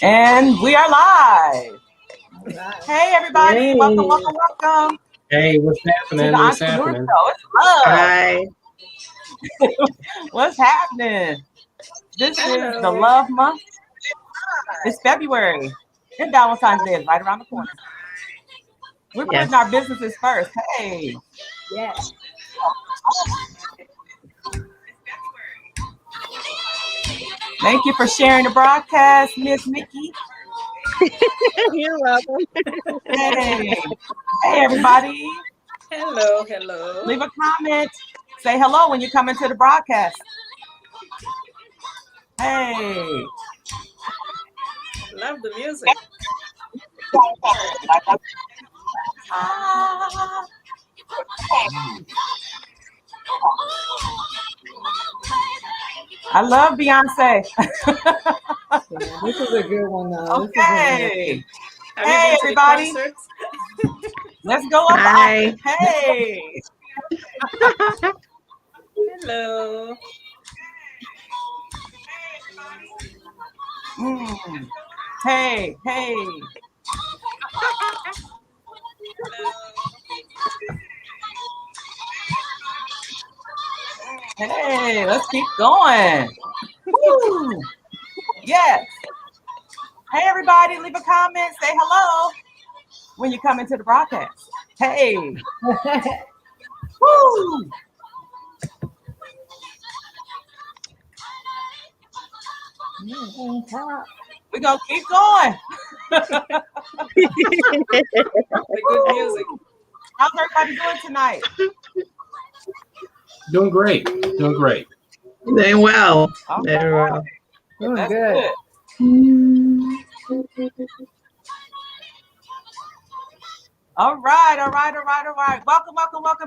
And we are live. Hey, everybody. Yay. Welcome Hey, what's to happening? the What's Entrepreneur happening? Show. It's love. Hi. What's happening? This is the Hello. love month. It's February. And Valentine's Day is right around the corner. We're Yes. putting our businesses first. Hey. Yes. Thank you for sharing the broadcast, Miss Nikki. You're welcome. Hey. Hey, everybody. Hello. Hello. Leave a comment. Say hello when you come into the broadcast. Hey. Love the music. Ah. I love Beyonce. This is a good one, though. Okay. Have Hey, you been everybody. to the concerts? Let's go up. Hi. Hey. Hello. Hey, hey. Hey, let's keep going. Woo. Yes. Hey, everybody, leave a comment. Say hello when you come into the broadcast. Hey. Woo. We're going to keep going. The good music. How's everybody doing tonight? Doing great. Doing great. Doing well. All Very right. well. Doing That's good. All right. Welcome,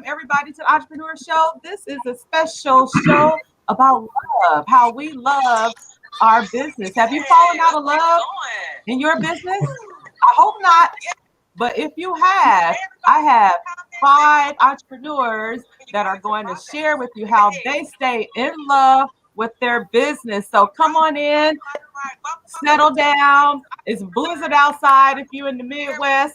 everybody, to the Entrepreneur Show. This is a special show about love, how we love our business. Have you fallen out of love in your business? I hope not. But if you have, I have 5 entrepreneurs that are going to share with you how they stay in love with their business. So come on in, settle down. It's blizzard outside if you're in the Midwest,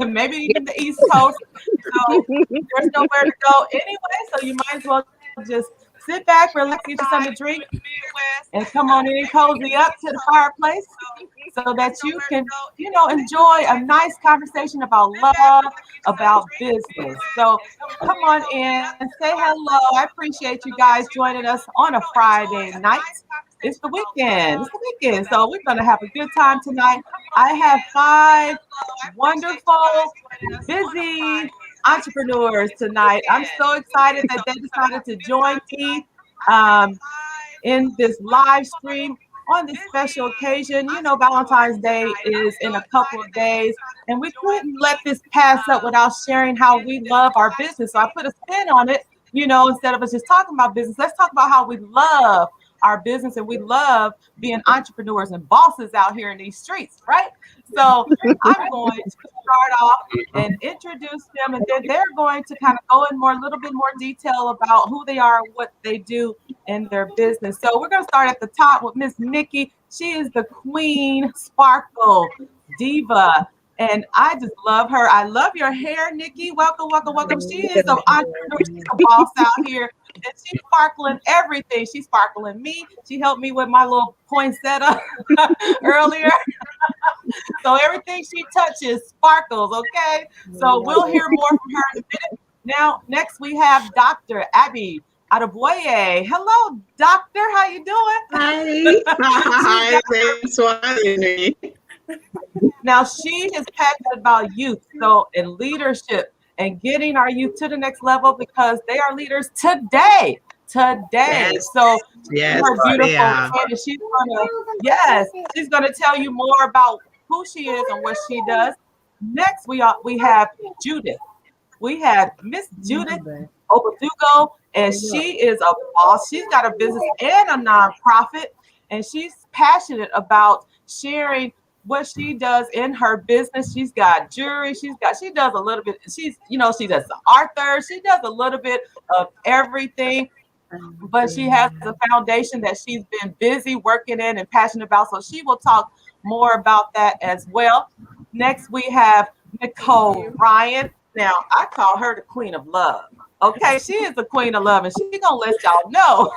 maybe even the East Coast. So there's nowhere to go anyway. So you might as well just sit back, relax, get you something to drink, and come on in, cozy up to the fireplace so that you can, enjoy a nice conversation about love, about business. So come on in, say hello. I appreciate you guys joining us on a Friday night. It's the weekend. So we're going to have a good time tonight. I have 5 wonderful, busy entrepreneurs tonight. I'm so excited that they decided to join me in this live stream on this special occasion. Valentine's Day is in a couple of days, and we couldn't let this pass up without sharing how we love our business. So I put a spin on it, instead of us just talking about business, let's talk about how we love our business and we love being entrepreneurs and bosses out here in these streets, right? So I'm going to start off and introduce them, and then they're going to kind of go in a little bit more detail about who they are, what they do in their business. So we're going to start at the top with Miss Nikki. She is the Queen Sparkle Diva, and I just love her. I love your hair, Nikki. Welcome. She is an entrepreneur. She's a boss out here. And she's sparkling everything. She's sparkling me. She helped me with my little poinsettia earlier. So everything she touches sparkles, okay? So we'll hear more from her in a minute. Now, next we have Dr. Abby Adeboye. Hello, doctor. How you doing? Hi. Hi. Thanks for having me. Now, she is passionate about youth, and leadership and getting our youth to the next level because they are leaders today. Yes. So Yes. her beautiful Yeah. kid, and she's gonna tell you more about who she is and what she does. Next, we have Judith. We had Miss Judith Obadugo, and she is a boss. She's got a business and a nonprofit, and she's passionate about sharing what she does in her business. She's got jewelry. She does a little bit. She does the author. She does a little bit of everything. but she has a foundation that she's been busy working in and passionate about. So she will talk more about that as well. Next, we have Nicole Ryan. Now, I call her the queen of love. Okay, she is the queen of love, and she's gonna let y'all know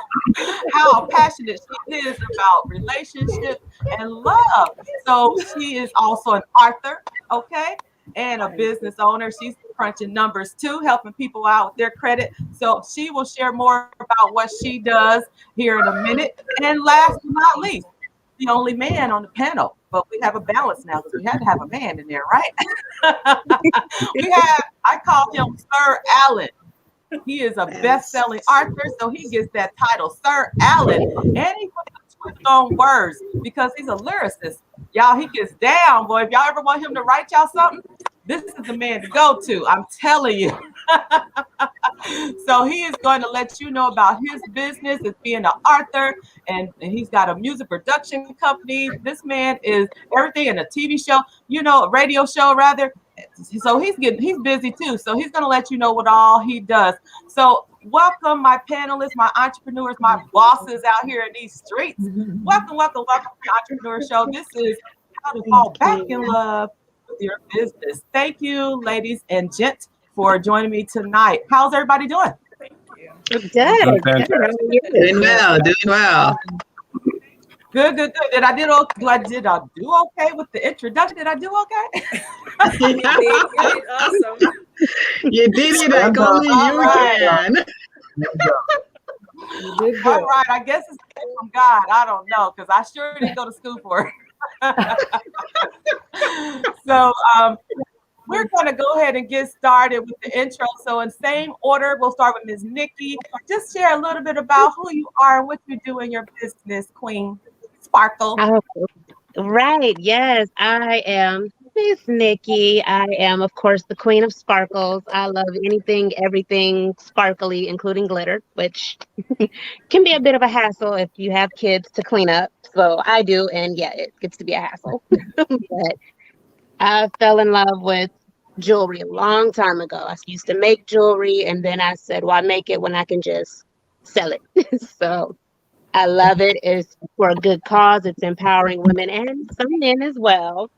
how passionate she is about relationships and love. So she is also an author, okay, and a business owner. She's crunching numbers too, helping people out with their credit. So she will share more about what she does here in a minute. And last but not least, the only man on the panel, but we have a balance now because we had to have a man in there, right? I call him Sir Alan. He is a best-selling author, so he gets that title, Sir Alan. And he puts a twist on words because he's a lyricist. Y'all, he gets down, boy. If y'all ever want him to write y'all something, this is the man to go to. I'm telling you. So he is going to let you know about his business as being an author, and he's got a music production company. This man is everything in a TV show, a radio show rather. So he's busy too. So he's going to let you know what all he does. So welcome my panelists, my entrepreneurs, my bosses out here in these streets. Welcome to the Entrepreneur Show. This is how to fall back in love with your business. Thank you, ladies and gents, for joining me tonight. How's everybody doing? Good. Doing well. Good. Did I do okay with the introduction? Did I do okay? You did awesome. You did it like only you can. You did All good. right, I guess it's from God. I don't know because I sure didn't go to school for it. So we're going to go ahead and get started with the intro. So in same order, we'll start with Ms. Nikki. Just share a little bit about who you are and what you do in your business, Queen Sparkle. Oh, right. Yes, I am Miss Nikki. I am, of course, the queen of sparkles. I love anything, everything sparkly, including glitter, which can be a bit of a hassle if you have kids to clean up. So I do, and yeah, it gets to be a hassle. But I fell in love with jewelry a long time ago. I used to make jewelry, and then I said, why make it when I can just sell it? So I love it. It's for a good cause. It's empowering women and some men as well,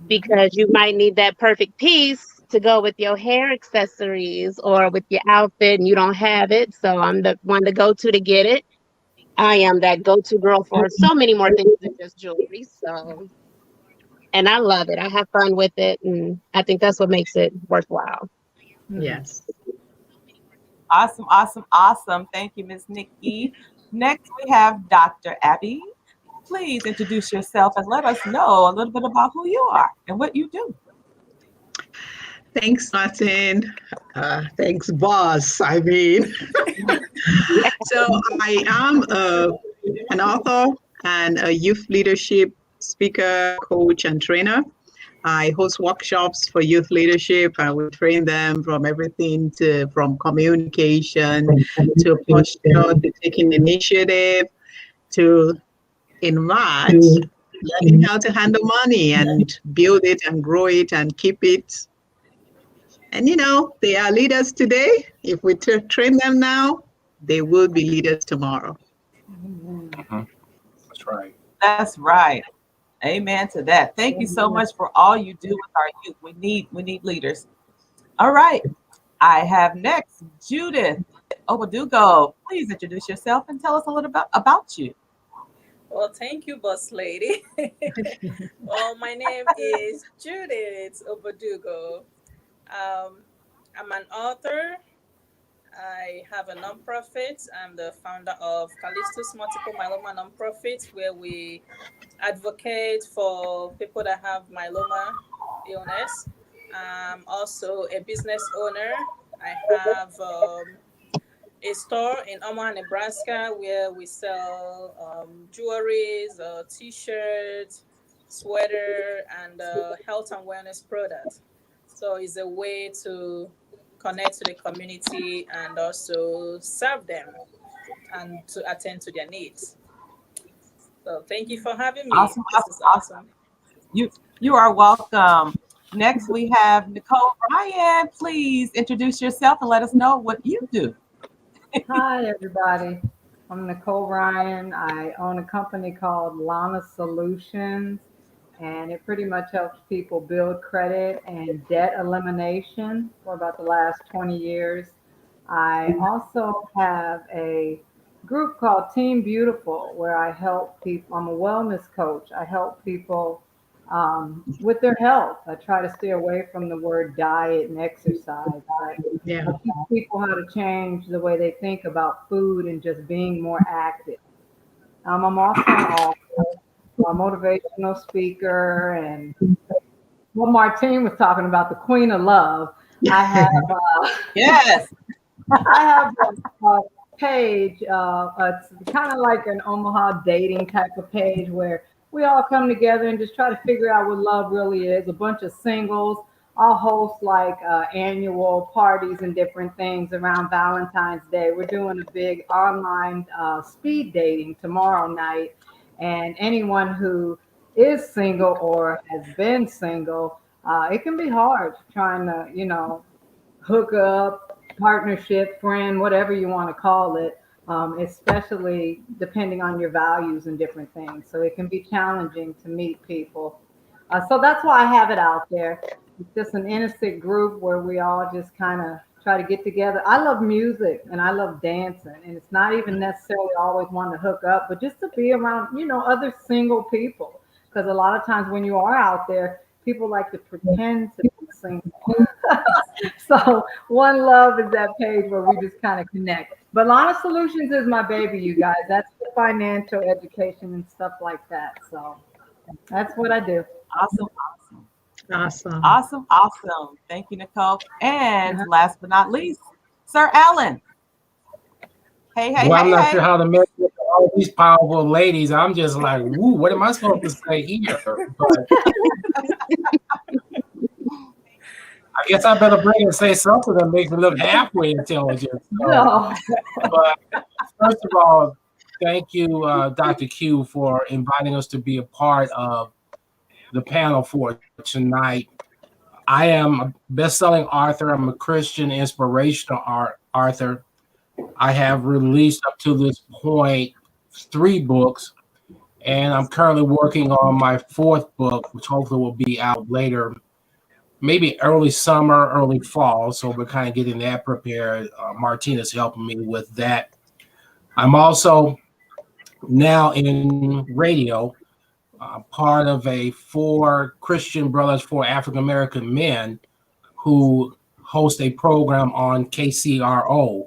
because you might need that perfect piece to go with your hair accessories or with your outfit, and you don't have it. So I'm the one to go to get it. I am that go-to girl for so many more things than just jewelry. So, and I love it. I have fun with it, and I think that's what makes it worthwhile. Yes. Awesome. Thank you, Ms. Nikki. Next, we have Dr. Abby. Please introduce yourself and let us know a little bit about who you are and what you do. Thanks, Martin. Thanks, boss. So I am an author and a youth leadership speaker, coach, and trainer. I host workshops for youth leadership, and we train them from everything from communication to posture to taking initiative to, in March, learning how to handle money and build it and grow it and keep it. And they are leaders today. If we train them now, they will be leaders tomorrow. That's right. That's right. Amen to that. Thank you so much for all you do with our youth. We need leaders. All right. I have next Judith Obadugo. Please introduce yourself and tell us a little bit about you. Well, thank you, boss lady. Well, my name is Judith Obadugo. I'm an author. I have a nonprofit. I'm the founder of Callistus Multiple Myeloma Nonprofit, where we advocate for people that have myeloma illness. I'm also a business owner. I have a store in Omaha, Nebraska, where we sell jewelries, t-shirts, sweater, and health and wellness products. So it's a way to connect to the community and also serve them and to attend to their needs. So thank you for having me. Awesome. You are welcome. Next, we have Nicole Ryan. Please introduce yourself and let us know what you do. Hi, everybody. I'm Nicole Ryan. I own a company called Lana Solutions, and it pretty much helps people build credit and debt elimination for about the last 20 years. I also have a group called Team Beautiful where I help people. I'm a wellness coach. I help people with their health. I try to stay away from the word diet and exercise, but Yeah. I teach people how to change the way they think about food and just being more active. I'm also an author, a motivational speaker, and what Martine was talking about, the Queen of Love. I have Yes. I have a page. It's kind of like an Omaha dating type of page where we all come together and just try to figure out what love really is. A bunch of singles. I'll host like annual parties and different things around Valentine's Day. We're doing a big online speed dating tomorrow night. And anyone who is single or has been single, it can be hard trying to, hook up, partnership, friend, whatever you want to call it, especially depending on your values and different things. So it can be challenging to meet people. So that's why I have it out there. It's just an innocent group where we all just kind of try to get together. I love music and I love dancing, and it's not even necessarily always wanting to hook up, but just to be around, other single people. Because a lot of times when you are out there, people like to pretend to be single. So One Love is that page where we just kind of connect. But Lana Solutions is my baby, you guys. That's the financial education and stuff like that. So that's what I do. Awesome. Awesome. Awesome. Awesome. Thank you, Nicole. And Uh-huh. last but not least, Sir Alan. Hey, hey, Well, I'm hey, not hey. sure how to make it to all these powerful ladies. I'm just like, woo, what am I supposed to say here? But I guess I better bring and say something that makes me look halfway intelligent. So, No. but first of all, thank you, Dr. Q, for inviting us to be a part of the panel for tonight. I am a best-selling author. I'm a Christian inspirational author. I have released up to this point 3 books, and I'm currently working on my 4th book, which hopefully will be out later, maybe early summer, early fall. So we're kind of getting that prepared. Martina's helping me with that. I'm also now in radio, part of a 4 Christian Brothers for African American Men who host a program on KCRO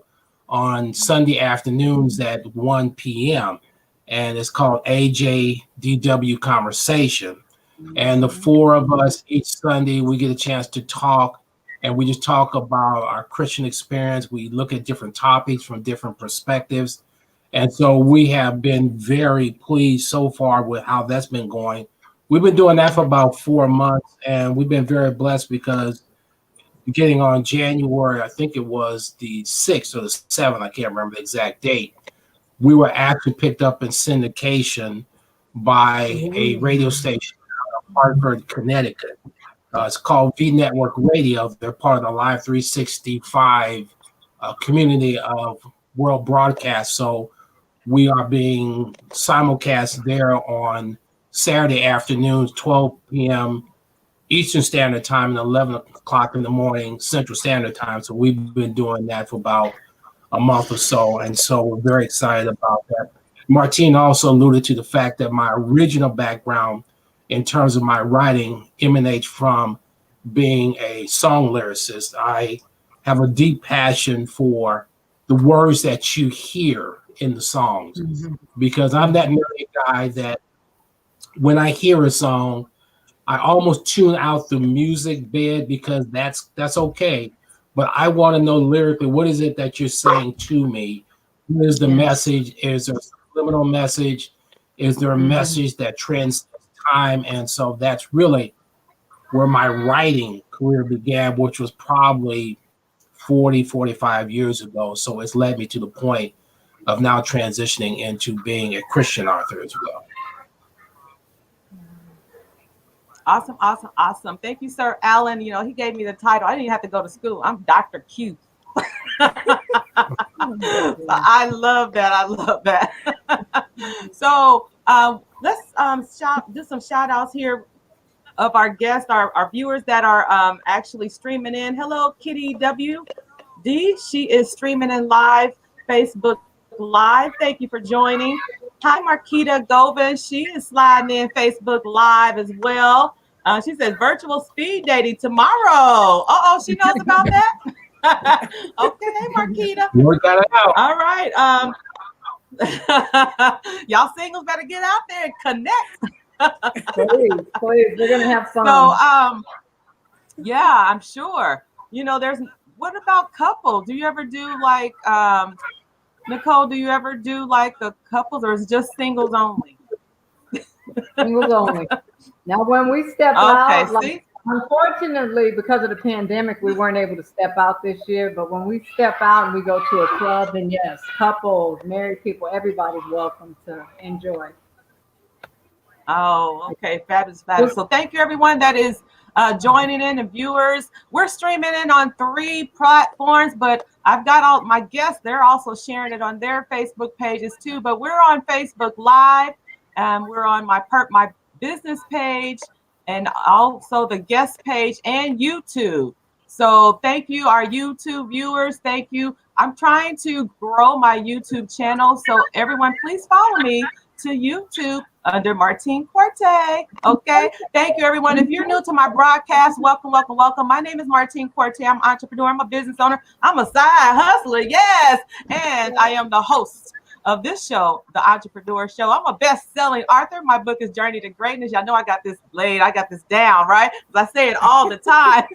on Sunday afternoons at 1 p.m. And it's called AJDW Conversation. And the 4 of us each Sunday, we get a chance to talk, and we just talk about our Christian experience. We look at different topics from different perspectives. And so we have been very pleased so far with how that's been going. We've been doing that for about 4 months, and we've been very blessed because beginning on January, I think it was the 6th or the 7th, I can't remember the exact date, we were actually picked up in syndication by a radio station out of Hartford, Connecticut. It's called V Network Radio. They're part of the Live 365 community of world broadcast. So we are being simulcast there on Saturday afternoons, 12 p.m. Eastern Standard Time and 11 o'clock in the morning Central Standard Time. So we've been doing that for about a month or so. And so we're very excited about that. Martine also alluded to the fact that my original background in terms of my writing emanates from being a song lyricist. I have a deep passion for the words that you hear in the songs because I'm that nerdy guy that when I hear a song, I almost tune out the music bed because that's okay. But I want to know lyrically, what is it that you're saying to me? What is the message? Is there a subliminal message? Is there a message that transcends time? And so that's really where my writing career began, which was probably 40, 45 years ago. So it's led me to the point of now transitioning into being a Christian author as well. Awesome, awesome, awesome. Thank you, Sir Alan. He gave me the title. I didn't even have to go to school. I'm Dr. Q. So I love that. I love that. So let's do some shout outs here of our guests, our viewers that are actually streaming in. Hello, Kitty WD. She is streaming in live, Facebook Live. Thank you for joining. Hi, Marquita Govan. She is sliding in Facebook Live as well. She says virtual speed dating tomorrow. She knows about that. Okay, Marquita. Work that out. All right. Y'all singles better get out there and connect. Please, we're gonna have fun. So, yeah, I'm sure. What about couples? Do you ever do like, Nicole? Do you ever do like a couples, or is it just singles only? Singles only. Now, when we step Okay, out, see? unfortunately, because of the pandemic, we weren't able to step out this year. But when we step out and we go to a club, then yes, couples, married people, everybody's welcome to enjoy. Oh, okay, fabulous. So thank you, everyone that is joining in, and viewers. We're streaming in on 3 platforms, but I've got all my guests. They're also sharing it on their Facebook pages too. But we're on Facebook Live, and we're on my business page, and also the guest page and YouTube. So thank you, our YouTube viewers. Thank you. I'm trying to grow my YouTube channel, so everyone, please follow me to YouTube under Martine Corte. Okay. Thank you, everyone. If you're new to my broadcast, welcome, welcome, welcome. My name is Martine Corte. I'm an entrepreneur. I'm a business owner. I'm a side hustler. Yes. And I am the host of this show, The Entrepreneur Show. I'm a best-selling author. My book is Journey to Greatness. Y'all know I got this laid. I got this down, right? Because I say it all the time.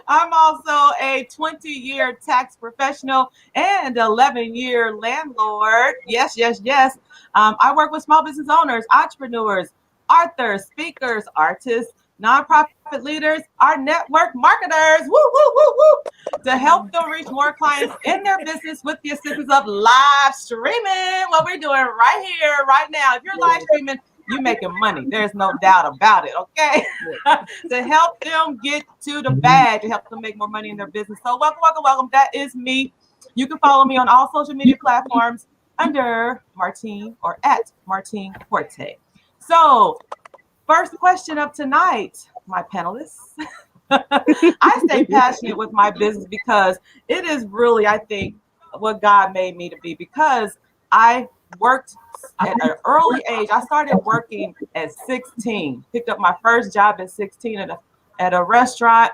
I'm also a 20-year tax professional and 11-year landlord. Yes, yes, yes. I work with small business owners, entrepreneurs, authors, speakers, artists, nonprofit leaders, our network marketers, woo, woo, woo, woo, to help them reach more clients in their business with the assistance of live streaming. What we're doing right here, right now. If you're live streaming, you're making money. There's no doubt about it, okay? To help them get to the bag, to help them make more money in their business. So welcome, welcome, welcome. That is me. You can follow me on all social media platforms under Martine or at Martine Corte. So first question of tonight, my panelists. I stay passionate with my business because it is really, I think, what God made me to be, because I worked at an early age. I started working at 16, picked up my first job at 16 at a restaurant.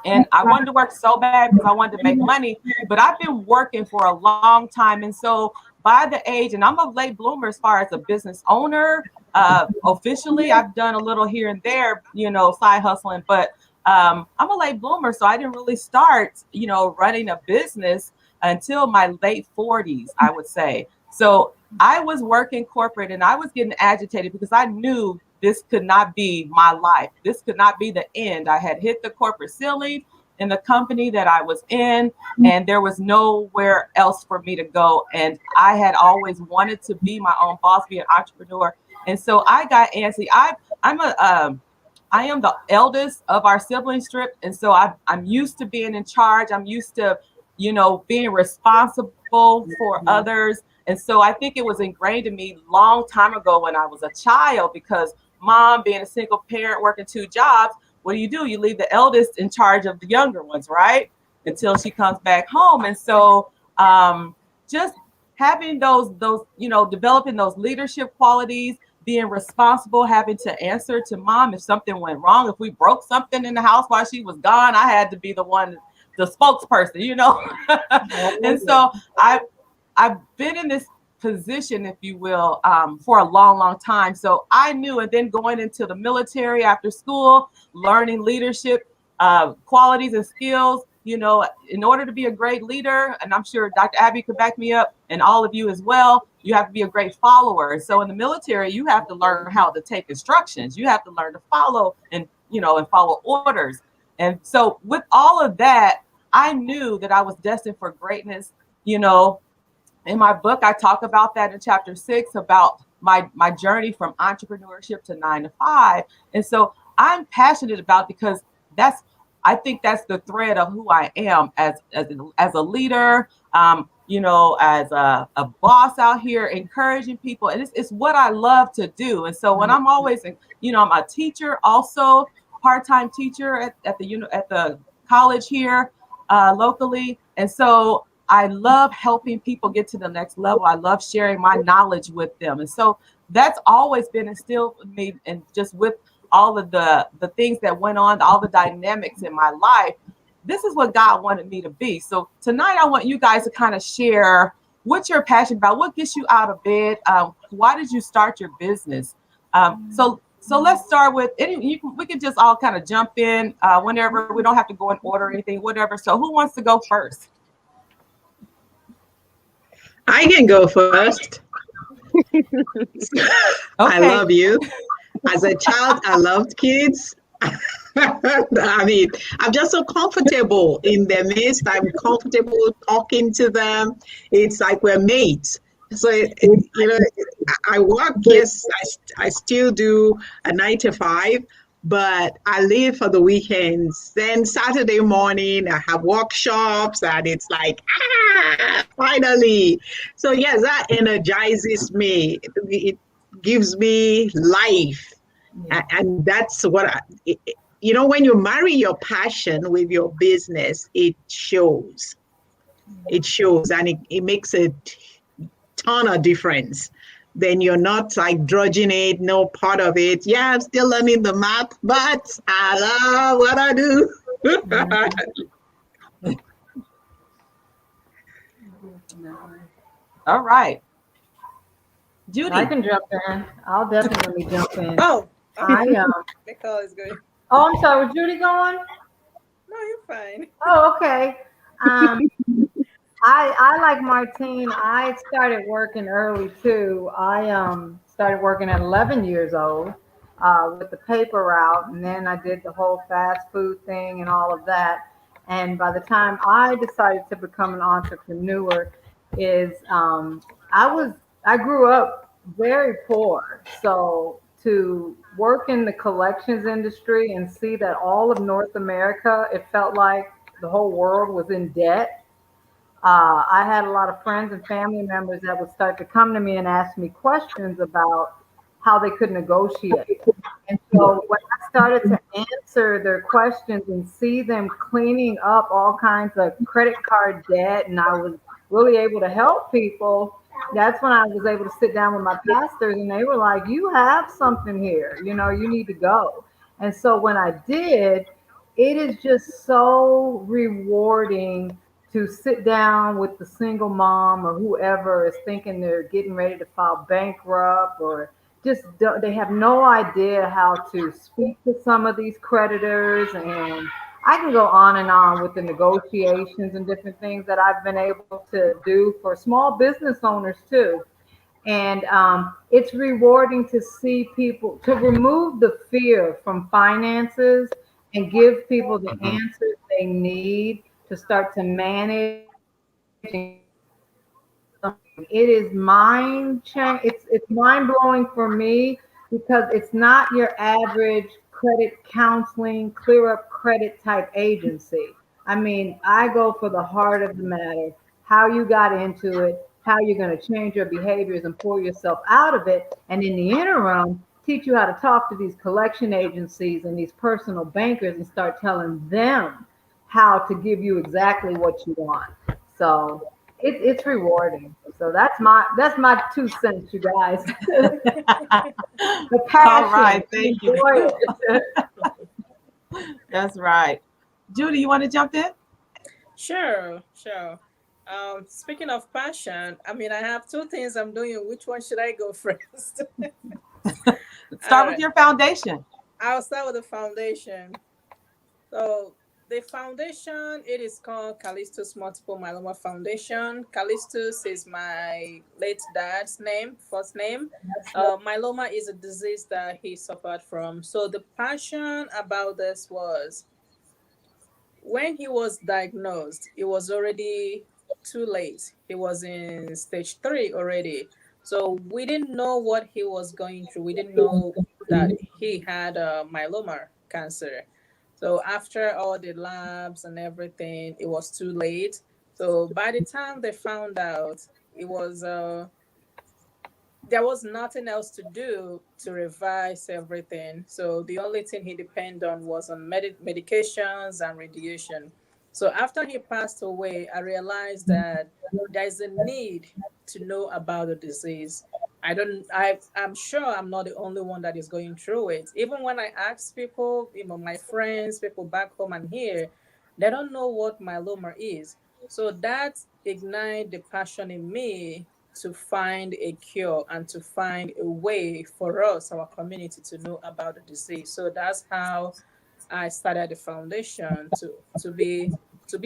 And I wanted to work so bad because I wanted to make money, but I've been working for a long time. And so by the age, and I'm a late bloomer as far as a business owner, officially, I've done a little here and there, side hustling, but I'm a late bloomer. So I didn't really start, running a business until my late 40s, I would say. So I was working corporate and I was getting agitated because I knew this could not be my life. This could not be the end. I had hit the corporate ceiling in the company that I was in, and there was nowhere else for me to go. And I had always wanted to be my own boss, be an entrepreneur. And so I got antsy. I am the eldest of our sibling strip. And so I'm used to being in charge. I'm used to, being responsible for others. And so I think it was ingrained in me long time ago when I was a child, because mom, being a single parent, working 2 jobs, what do? You leave the eldest in charge of the younger ones, right? Until she comes back home. And so just having those, developing those leadership qualities, being responsible, having to answer to mom if something went wrong. If we broke something in the house while she was gone, I had to be the spokesperson, And so I've been in this position, if you will, for a long, long time. So I knew, and then going into the military after school, learning leadership qualities and skills, in order to be a great leader, and I'm sure Dr. Abby could back me up, and all of you as well, you have to be a great follower. So in the military, you have to learn how to take instructions. You have to learn to follow and follow orders. And so with all of that, I knew that I was destined for greatness. In my book, I talk about that in chapter 6 about my journey from entrepreneurship to 9 to 5. And so I'm passionate about, because I think that's the thread of who I am as a leader, as a boss out here, encouraging people. And it's what I love to do. And so when I'm always, I'm a teacher also, part-time teacher at the college here locally. And so I love helping people get to the next level. I love sharing my knowledge with them. And so that's always been instilled in me, and just with all of the things that went on, all the dynamics in my life, this is what God wanted me to be. So tonight I want you guys to kind of share what you're passionate about, what gets you out of bed, why did you start your business? So let's start with we can just all kind of jump in whenever. We don't have to go in order or anything, whatever. So who wants to go first? I can go first. I Okay. love you. As a child, I loved kids. I mean, I'm just so comfortable in their midst. I'm comfortable talking to them. It's like we're mates. So, I work, yes, I still do a 9 to 5, but I live for the weekends. Then Saturday morning, I have workshops, and it's like, finally. So, yes, that energizes me. It gives me life. And that's what when you marry your passion with your business, it shows. It shows, and it makes a ton of difference. Then you're not like drudging it, no part of it. Yeah, I'm still learning the math, but I love what I do. All right. Judy. I can jump in. I'll definitely jump in. Oh, The call is good. Oh, I'm sorry. Was Judy going? No, you're fine. Oh, okay. I like Martine. I started working early too. I started working at 11 years old with the paper route, and then I did the whole fast food thing and all of that. And by the time I decided to become an entrepreneur, I grew up very poor, so to work in the collections industry and see that all of North America, it felt like the whole world was in debt. I had a lot of friends and family members that would start to come to me and ask me questions about how they could negotiate. And so when I started to answer their questions and see them cleaning up all kinds of credit card debt, and I was really able to help people, that's when I was able to sit down with my pastors, and they were like, you have something here, you need to go. And so when I did, it is just so rewarding to sit down with the single mom or whoever is thinking they're getting ready to file bankrupt, or they have no idea how to speak to some of these creditors. And I can go on and on with the negotiations and different things that I've been able to do for small business owners too. And it's rewarding to see people, to remove the fear from finances and give people the answers they need to start to manage. It is it's mind blowing for me, because it's not your average credit counseling, clear up credit type agency. I mean, I go for the heart of the matter, how you got into it, how you're going to change your behaviors and pull yourself out of it. And in the interim, teach you how to talk to these collection agencies and these personal bankers and start telling them how to give you exactly what you want. So it's rewarding. So that's my 2 cents, you guys. The passion. All right, thank you. That's right. Judy, you want to jump in? Sure. Speaking of passion, I mean, I have 2 things I'm doing. Which one should I go first? Start with your foundation. I'll start with the foundation. So the foundation, it is called Callistus Multiple Myeloma Foundation. Callistus is my late dad's first name. Myeloma is a disease that he suffered from. So the passion about this was, when he was diagnosed, it was already too late. He was in stage 3 already. So we didn't know what he was going through. We didn't know that he had myeloma cancer. So after all the labs and everything, it was too late. So by the time they found out, it was there was nothing else to do to revise everything. So the only thing he depended on was on medications and radiation. So after he passed away, I realized that there is a need to know about the disease. I'm sure I'm not the only one that is going through it. Even when I ask people, my friends, people back home and here, they don't know what myeloma is. So that ignite the passion in me to find a cure and to find a way for us, our community, to know about the disease. So that's how I started the foundation to be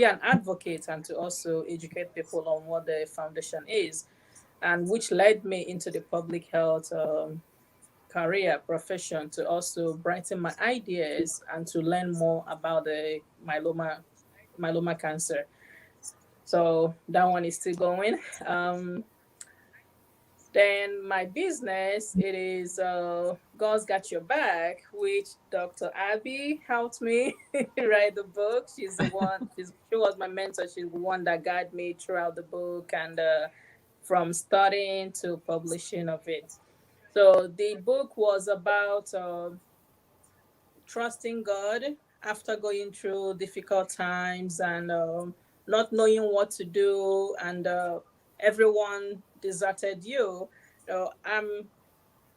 an advocate and to also educate people on what the foundation is, and which led me into the public health career profession to also brighten my ideas and to learn more about the myeloma cancer. So that one is still going. Then my business, it is God's Got Your Back, which Dr. Abby helped me write the book. She's the one. She was my mentor. She's the one that guided me throughout the book and from studying to publishing of it. So the book was about trusting God after going through difficult times and not knowing what to do, and everyone deserted you.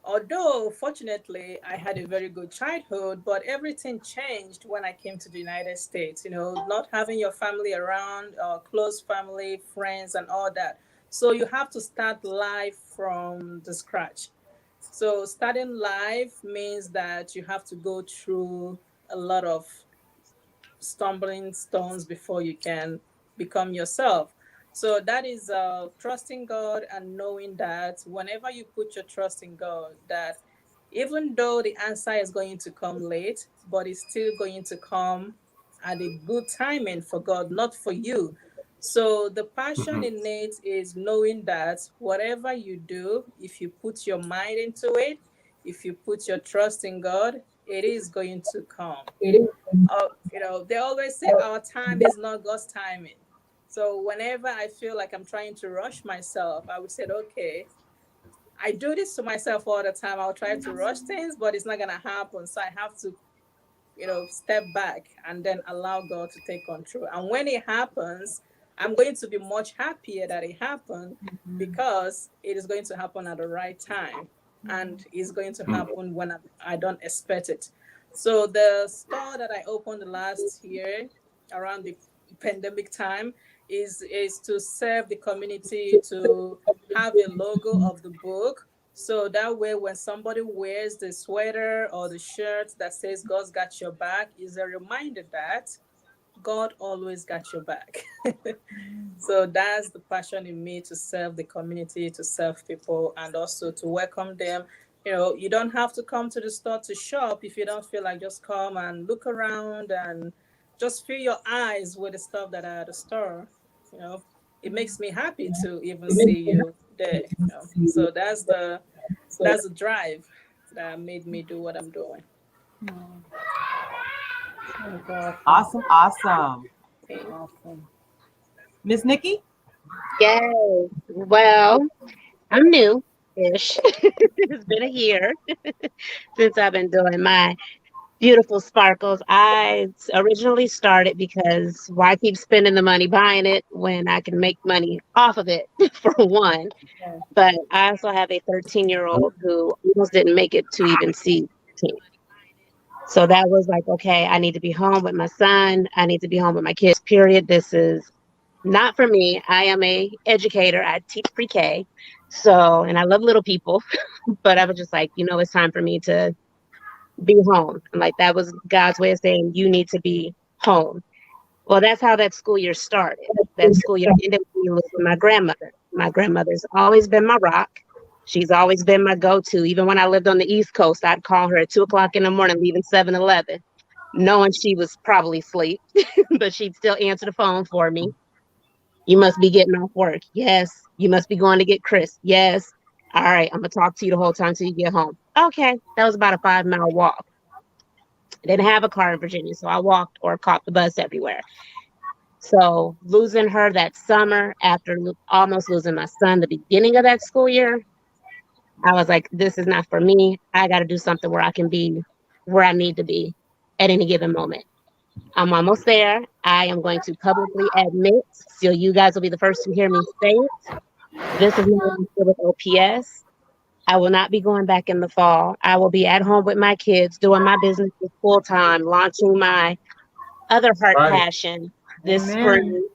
Although fortunately I had a very good childhood, but everything changed when I came to the United States. Not having your family around, close family, friends, and all that. So you have to start life from the scratch. So starting life means that you have to go through a lot of stumbling stones before you can become yourself. So that is trusting God and knowing that whenever you put your trust in God, that even though the answer is going to come late, but it's still going to come at a good timing for God, not for you. So the passion Mhm. in it is knowing that whatever you do, if you put your mind into it, if you put your trust in God, it is going to come. They always say our time is not God's timing. So whenever I feel like I'm trying to rush myself, I would say, okay, I do this to myself all the time. I'll try to rush things, but it's not gonna happen. So I have to, step back and then allow God to take control. And when it happens, I'm going to be much happier that it happened, because it is going to happen at the right time, and it's going to Mhm. happen when I don't expect it. So the store that I opened last year around the pandemic time is to serve the community, to have a logo of the book, so that way, when somebody wears the sweater or the shirt that says God's got your back, is a reminder that God always got your back. So that's the passion in me, to serve the community, to serve people, and also to welcome them. You don't have to come to the store to shop if you don't feel like. Just come and look around and just fill your eyes with the stuff that are at the store. You know, it makes me happy to even see you there. So that's the drive that made me do what I'm doing. That's awesome. Awesome, awesome. Okay. Awesome. Miss Nikki? Yes. Well, I'm new-ish. It's been a year since I've been doing my beautiful sparkles. I originally started because why keep spending the money buying it when I can make money off of it, for one. Yeah. But I also have a 13-year-old who almost didn't make it to even see 10. So that was like, okay, I need to be home with my son. I need to be home with my kids, period. This is not for me. I am a educator. I teach pre-K. So, and I love little people, but I was just like, it's time for me to be home. And like that was God's way of saying you need to be home. Well, that's how that school year started. That school year ended with me losing my grandmother. My grandmother's always been my rock. She's always been my go-to. Even when I lived on the East Coast, I'd call her at 2 o'clock in the morning, leaving 7-Eleven, knowing she was probably asleep, but she'd still answer the phone for me. You must be getting off work. Yes. You must be going to get Chris. Yes. All right. I'm going to talk to you the whole time till you get home. Okay. That was about a 5-mile walk Didn't have a car in Virginia, so I walked or caught the bus everywhere. So losing her that summer after almost losing my son the beginning of that school year, I was like, this is not for me. I got to do something where I can be where I need to be at any given moment. I'm almost there. I am going to publicly admit, so you guys will be the first to hear me say it. This is not with OPS. I will not be going back in the fall. I will be at home with my kids, doing my business full time, launching my other heart passion this spring,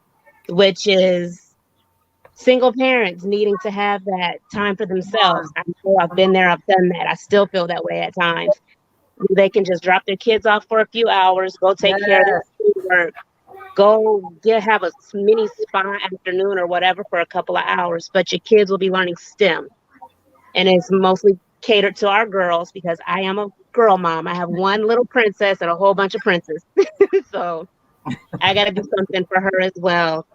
which is single parents needing to have that time for themselves. I know I've been there, I've done that. I still feel that way at times. They can just drop their kids off for a few hours, go take care of their schoolwork, go have a mini spa afternoon or whatever for a couple of hours. But your kids will be learning STEM. And it's mostly catered to our girls because I am a girl mom. I have one little princess and a whole bunch of princes. So I got to do something for her as well.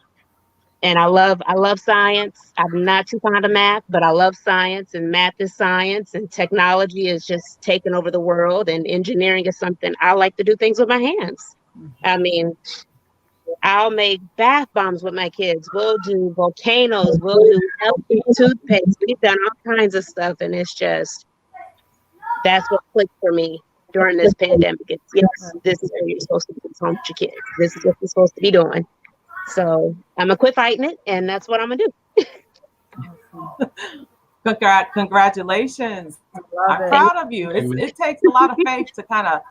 And I love science. I'm not too fond of math, but I love science, and math is science, and technology is just taking over the world, and engineering is something I like to do things with my hands. I mean, I'll make bath bombs with my kids. We'll do volcanoes. We'll do healthy toothpaste. We've done all kinds of stuff, and it's just, that's what clicked for me during this pandemic. It's, yes, this is where you're supposed to be home with your kids. This is what you're supposed to be doing. So I'm gonna quit fighting it, and that's what I'm gonna do. Congratulations! I'm proud of you. It takes a lot of faith to kind of,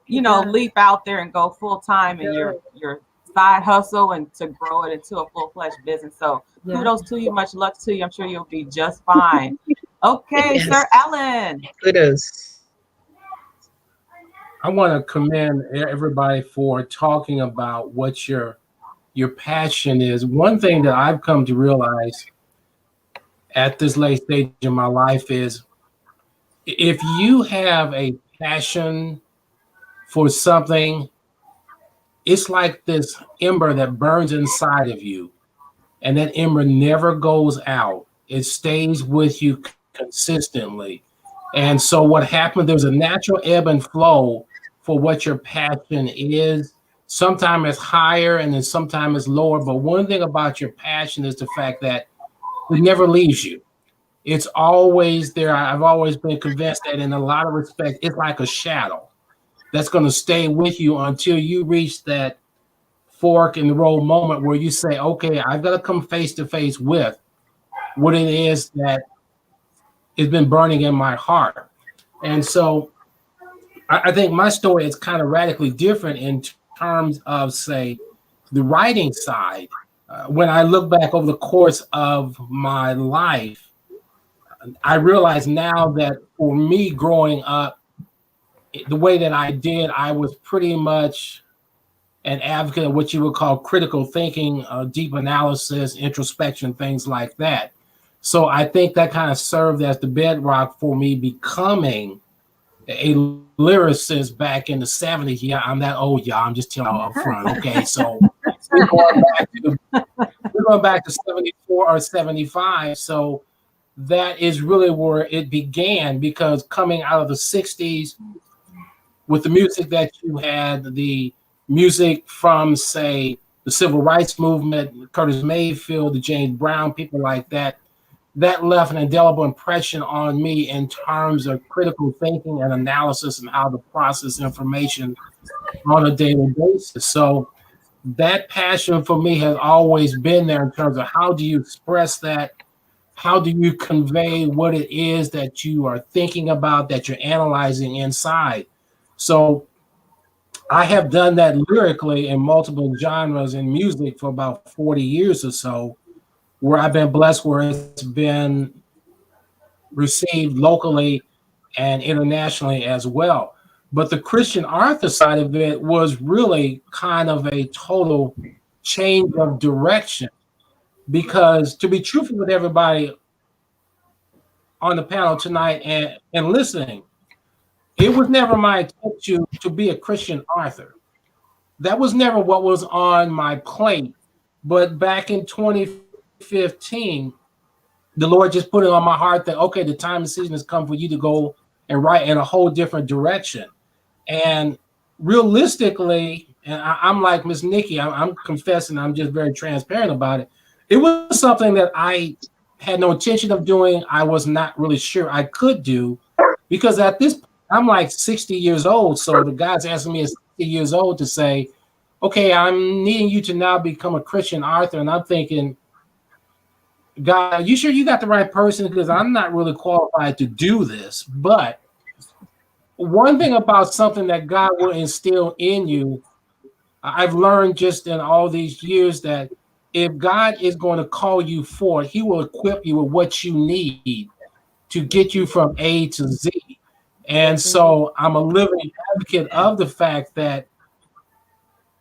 leap out there and go full time in your side hustle and to grow it into a full-fledged business. So kudos to you. Much luck to you. I'm sure you'll be just fine. Okay, yes. Sir Allen. Kudos. I want to commend everybody for talking about what your passion is. One thing that I've come to realize at this late stage in my life is if you have a passion for something, it's like this ember that burns inside of you, and that ember never goes out. It stays with you consistently. And so what happened, there's a natural ebb and flow for what your passion is. Sometimes it's higher and then sometimes it's lower. But one thing about your passion is the fact that it never leaves you. It's always there. I've always been convinced that in a lot of respects, it's like a shadow that's going to stay with you until you reach that fork in the road moment where you say, okay, I've got to come face to face with what it is that has been burning in my heart. And so I think my story is kind of radically different in terms of, say, the writing side. When I look back over the course of my life, I realize now that for me growing up, the way that I did, I was pretty much an advocate of what you would call critical thinking, deep analysis, introspection, things like that. So I think that kind of served as the bedrock for me becoming a lyricist back in the 70s. Yeah, I'm that old, y'all. I'm just telling you up front. Okay, so we're going back to 74 or 75. So that is really where it began, because coming out of the 60s with the music that you had, the music from, say, the civil rights movement, Curtis Mayfield, the James Brown, people like that, that left an indelible impression on me in terms of critical thinking and analysis and how to process information on a daily basis. So that passion for me has always been there in terms of how do you express that? How do you convey what it is that you are thinking about, that you're analyzing inside? So I have done that lyrically in multiple genres in music for about 40 years or so, where I've been blessed, where it's been received locally and internationally as well. But the Christian Arthur side of it was really kind of a total change of direction, because to be truthful with everybody on the panel tonight and listening, it was never my intention to be a Christian author. That was never what was on my plate. But back in 2015, the Lord just put it on my heart that, okay, the time and season has come for you to go and write in a whole different direction. And realistically, and I'm like Miss Nikki, I'm confessing, I'm just very transparent about it. It was something that I had no intention of doing. I was not really sure I could do, because at this point, I'm like 60 years old. So the guy's asking me at 60 years old to say, okay, I'm needing you to now become a Christian author. And I'm thinking, God, are you sure you got the right person? Because I'm not really qualified to do this. But one thing about something that God will instill in you, I've learned just in all these years that if God is going to call you forth, he will equip you with what you need to get you from A to Z. And so I'm a living advocate of the fact that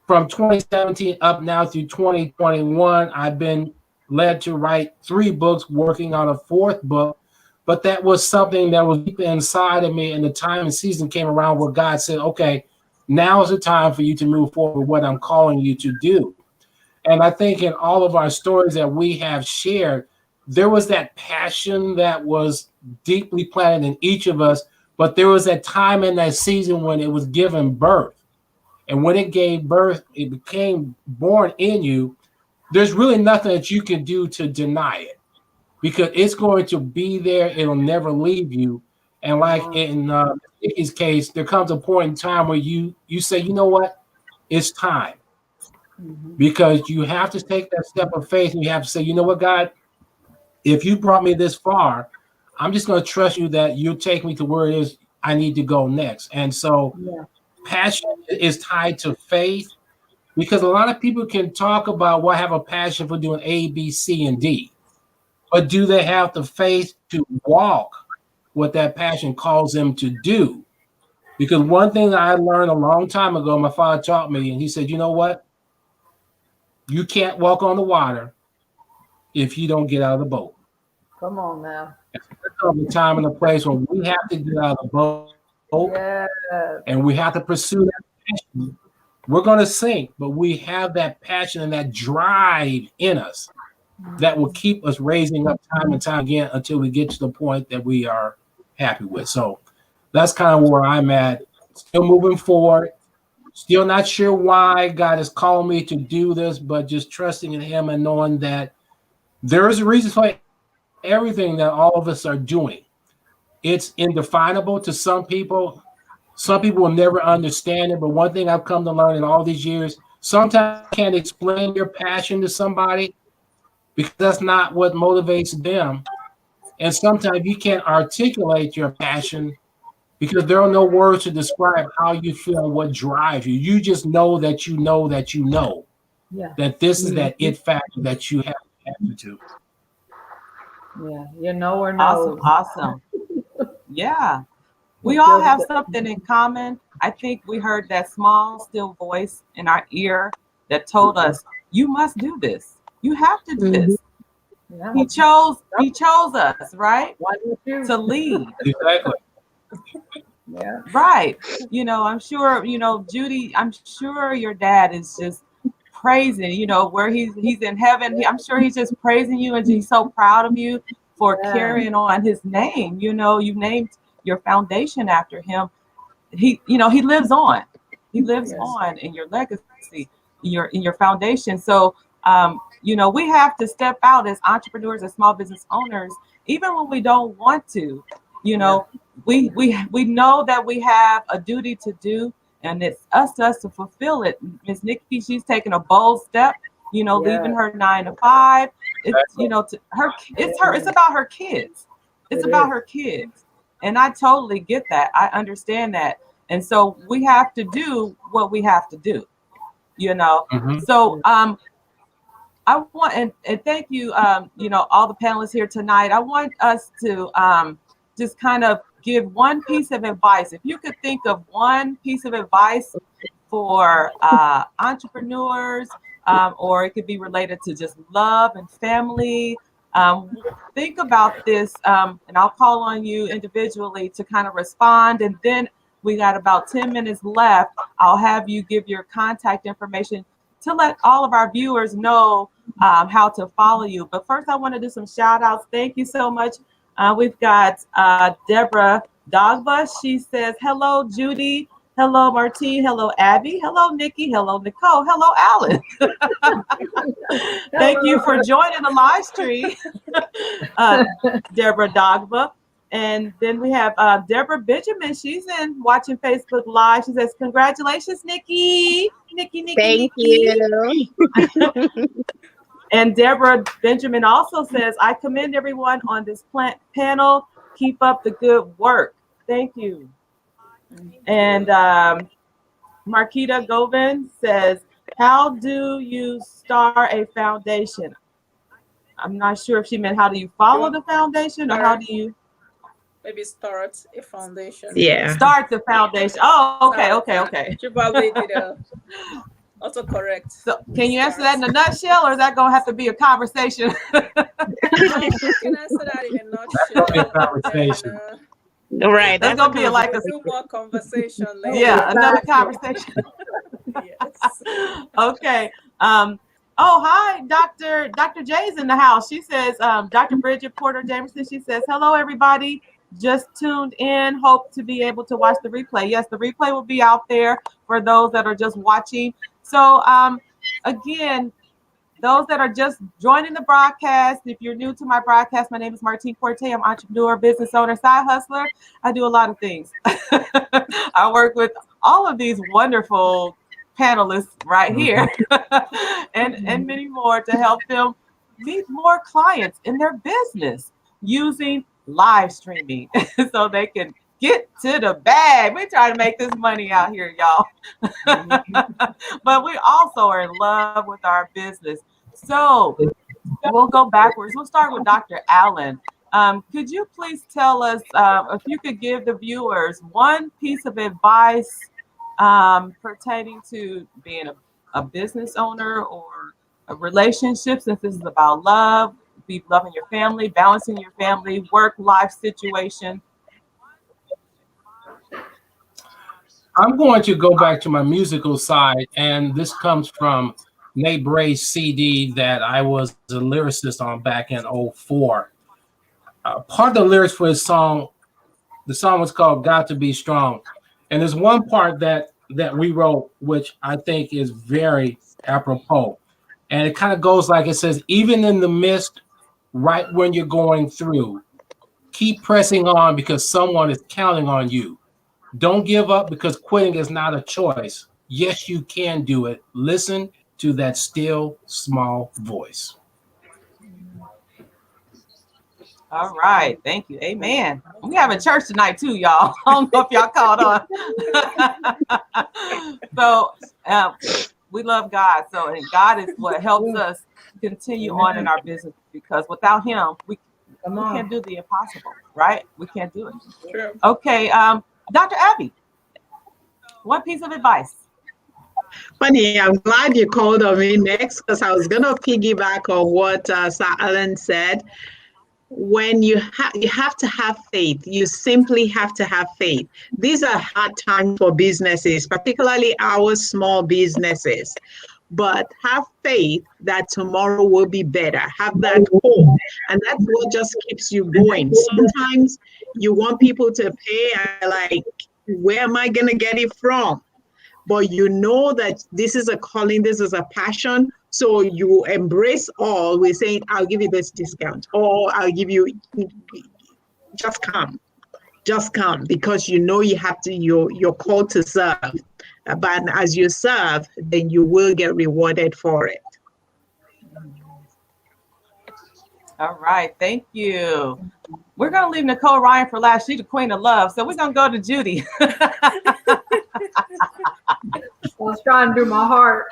from 2017 up now through 2021, I've been led to write 3 books, working on a 4th book. But that was something that was deep inside of me, and the time and season came around where God said, okay, now is the time for you to move forward with what I'm calling you to do. And I think in all of our stories that we have shared, there was that passion that was deeply planted in each of us, but there was that time in that season when it was given birth. And when it gave birth, it became born in you. There's really nothing that you can do to deny it, because it's going to be there. It'll never leave you. And like in Nikki's case, there comes a point in time where you say, you know what, it's time. Because you have to take that step of faith, and you have to say, you know what, God, if you brought me this far, I'm just going to trust you that you'll take me to where it is I need to go next. And so passion is tied to faith, because a lot of people can talk about, well, I have a passion for doing A, B, C, and D. But do they have the faith to walk what that passion calls them to do? Because one thing that I learned a long time ago, my father taught me, and he said, you know what? You can't walk on the water if you don't get out of the boat. Come on now. There comes a time and a place when we have to get out of the boat, and we have to pursue that passion. We're going to sink, but we have that passion and that drive in us that will keep us raising up time and time again until we get to the point that we are happy with. So that's kind of where I'm at. Still moving forward. Still not sure why God has called me to do this, but just trusting in him and knowing that there is a reason for everything that all of us are doing. It's indefinable to some people. Some people will never understand it, but one thing I've come to learn in all these years, sometimes you can't explain your passion to somebody because that's not what motivates them. And sometimes you can't articulate your passion because there are no words to describe how you feel and what drives you. You just know that you know that you know that this is that it factor that you have to answer to. Yeah, you know or know. Awesome. Yeah. We all have something in common. I think we heard that small, still voice in our ear that told us, you must do this. You have to do this. Yeah. He chose us, right? Why did you? To lead. Exactly. Yeah. Right. I'm sure, Judy, I'm sure your dad is just praising, where he's in heaven. I'm sure he's just praising you, and he's so proud of you for carrying on his name. You named your foundation after him. He lives on. He lives on in your legacy, in your foundation. So we have to step out as entrepreneurs, as small business owners, even when we don't want to. We know that we have a duty to do, and it's us to fulfill it. Ms. Nikki, she's taking a bold step, leaving her 9 to 5. It's it's about her kids. It's about her kids. And I totally get that. I understand that. And so we have to do what we have to do, So I want, and thank you, all the panelists here tonight. I want us to just kind of give one piece of advice. If you could think of one piece of advice for entrepreneurs, or it could be related to just love and family. Think about this, and I'll call on you individually to kind of respond. And then we got about 10 minutes left. I'll have you give your contact information to let all of our viewers know how to follow you. But first, I want to do some shout outs. Thank you so much. We've got Deborah Dogba. She says, hello, Judy. Hello, Martine. Hello, Abby. Hello, Nikki. Hello, Nicole. Hello, Alan. Thank you for joining the live stream, uh, Deborah Dogba. And then we have Deborah Benjamin. She's in watching Facebook Live. She says, "Congratulations, Nikki, Thank Nikki." you. And Deborah Benjamin also says, "I commend everyone on this panel. Keep up the good work. Thank you." And Marquita Govin says, "How do you start a foundation?" I'm not sure if she meant how do you follow the foundation or how do you maybe start a foundation. Yeah. start the foundation. Oh, okay. She probably did also correct. So can you answer that in a nutshell, or is that gonna have to be a conversation? I can answer that in a nutshell. Conversation. Right. That's gonna be like a Two more conversation later. yeah, another conversation. Yes. Okay. Oh, hi, Dr. J's in the house. She says, Dr. Bridget Porter Jameson, she says, "Hello, everybody. Just tuned in. Hope to be able to watch the replay." Yes, the replay will be out there for those that are just watching. So, again, those that are just joining the broadcast, if you're new to my broadcast, my name is Martine Corte. I'm entrepreneur, business owner, side hustler. I do a lot of things. I work with all of these wonderful panelists right here and many more to help them meet more clients in their business using live streaming so they can get to the bag. We try to make this money out here, y'all. But we also are in love with our business. So we'll go backwards. We'll start with Dr. Allen. Could you please tell us if you could give the viewers one piece of advice pertaining to being a business owner or a relationship, since this is about love, be loving your family, balancing your family, work life situation? I'm going to go back to my musical side, and this comes from Nate Bray's CD that I was a lyricist on back in '04. Part of the lyrics for his song, the song was called "Got to Be Strong," and there's one part that we wrote which I think is very apropos, and it kind of goes like it says, "Even in the midst, right when you're going through, keep pressing on because someone is counting on you. Don't give up because quitting is not a choice. Yes, you can do it. Listen to that still small voice." All right, thank you. Amen. We have a church tonight too, y'all. I don't know if y'all caught on. So we love God. So and God is what helps us continue on in our business, because without Him, we can't do the impossible, right? We can't do it. True. Okay, Dr. Abby, one piece of advice. Funny, I'm glad you called on me next because I was going to piggyback on what Sir Alan said. When you have to have faith, you simply have to have faith. These are hard times for businesses, particularly our small businesses. But have faith that tomorrow will be better. Have that hope. And that's what just keeps you going. Sometimes you want people to pay and like, where am I going to get it from? But you know that this is a calling, this is a passion. So you embrace all. We're saying, I'll give you this discount, or I'll give you, just come, because you know you have to, you're called to serve. But as you serve, then you will get rewarded for it. All right, thank you. We're going to leave Nicole Ryan for last. She's the queen of love. So we're going to go to Judy. I was trying to do my heart.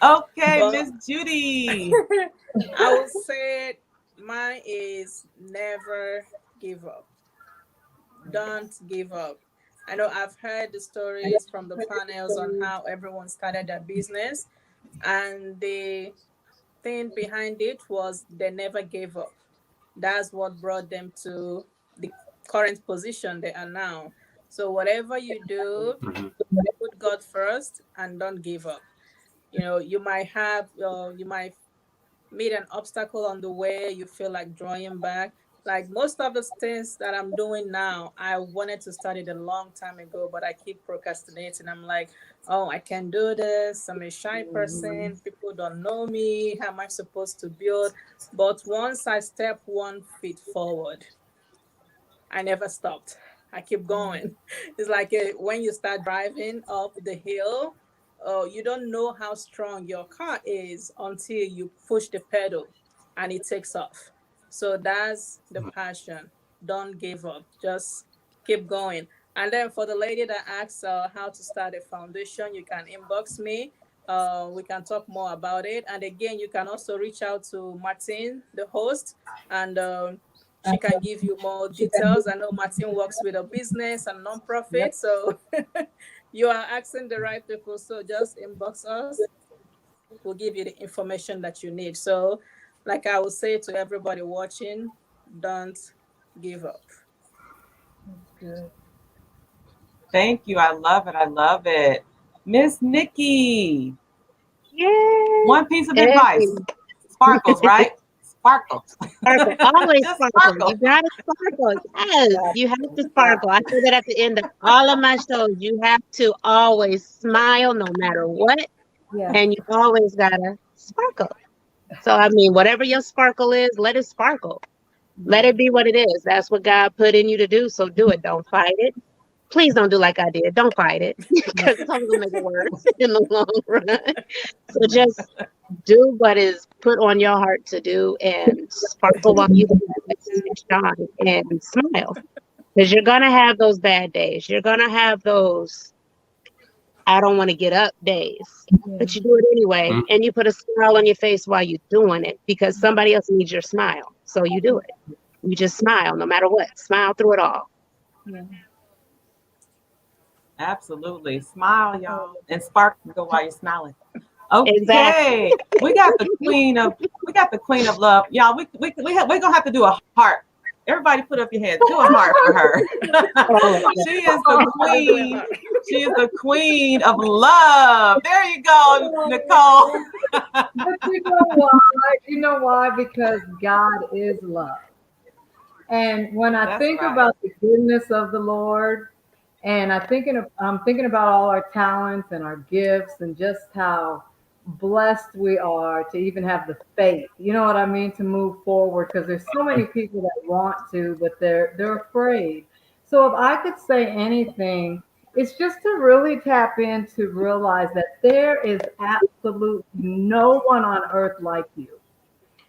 Okay, Miss Judy. I would say mine is never give up. Don't give up. I know I've heard the stories from the panels on how everyone started their business, and the thing behind it was they never gave up. That's what brought them to the current position they are now. So whatever you do, put God first and don't give up. You know, you might meet an obstacle on the way, you feel like drawing back. Like most of the things that I'm doing now, I wanted to start it a long time ago, but I keep procrastinating. I'm like, oh, I can't do this. I'm a shy person. People don't know me. How am I supposed to build? But once I step 1 feet forward, I never stopped. I keep going. It's like when you start driving up the hill, you don't know how strong your car is until you push the pedal and it takes off. So that's the passion. Don't give up. Just keep going. And then for the lady that asks how to start a foundation, you can inbox me. We can talk more about it. And again, you can also reach out to Martin, the host, and she can give you more details. I know Martin works with a business and Yep. nonprofit, so you are asking the right people. So just inbox us. We'll give you the information that you need. So, like I would say to everybody watching, don't give up. Good. Thank you. I love it. I love it. Miss Nikki, Yay! one piece of advice. Every Sparkles, right? Sparkles. sparkle, always Just sparkle. You sparkle. gotta sparkle. Yes, you have to sparkle. I say that at the end of all of my shows. You have to always smile no matter what, Yeah. and you always gotta sparkle. So I mean, whatever your sparkle is, let it sparkle. Let it be what it is. That's what God put in you to do. So do it. Don't fight it. Please don't do like I did. Don't fight it because it's only gonna make it worse in the long run. So just do what is put on your heart to do and sparkle while you do it. Shine and smile because you're gonna have those bad days. You're gonna have those I don't want to get up days, but you do it anyway, and you put a smile on your face while you're doing it because somebody else needs your smile. So you do it. You just smile no matter what. Smile through it all. Yeah. Absolutely. Smile, y'all. And sparkle while you're smiling. Exactly. Okay. We got the queen of love. Y'all, we're gonna have to do a heart. Everybody put up your hands. Do a heart for her. She is the queen. She is the queen of love. There you go, Nicole. But you know why? You know why? Because God is love. And when I That's think right. about the goodness of the Lord, and I'm thinking about all our talents and our gifts and just how blessed we are to even have the faith. You know what I mean? To move forward because there's so many people that want to, but they're afraid. So if I could say anything, it's just to really tap in to realize that there is absolutely no one on earth like you.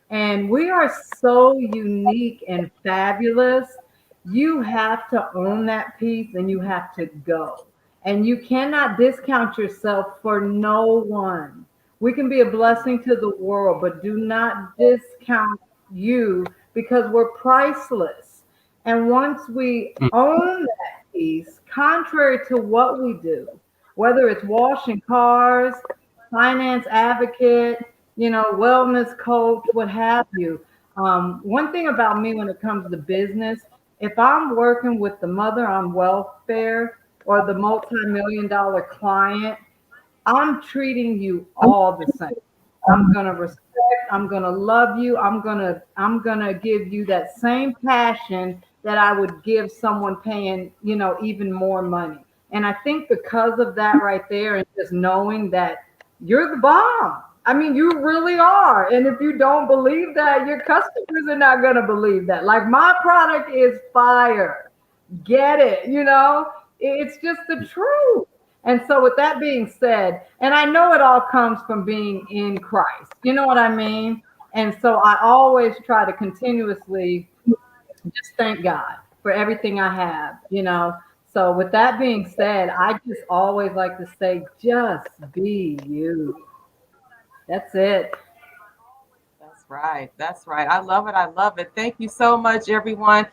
And we are so unique and fabulous. You have to own that piece and you have to go. And you cannot discount yourself for no one. We can be a blessing to the world, but do not discount you because we're priceless. And once we own that piece, contrary to what we do, whether it's washing cars, finance advocate, wellness coach, what have you. One thing about me when it comes to business, if I'm working with the mother on welfare or the multi-million dollar client, I'm treating you all the same. I'm gonna respect, I'm gonna love you, I'm gonna give you that same passion that I would give someone paying, even more money. And I think because of that right there, and just knowing that you're the bomb. I mean, you really are. And if you don't believe that, your customers are not gonna believe that. Like my product is fire. Get it, It's just the truth. And so, with that being said, and I know it all comes from being in Christ, you know what I mean? And so, I always try to continuously just thank God for everything I have. So, with that being said, I just always like to say, just be you. That's it. That's right. That's right. I love it. I love it. Thank you so much, everyone.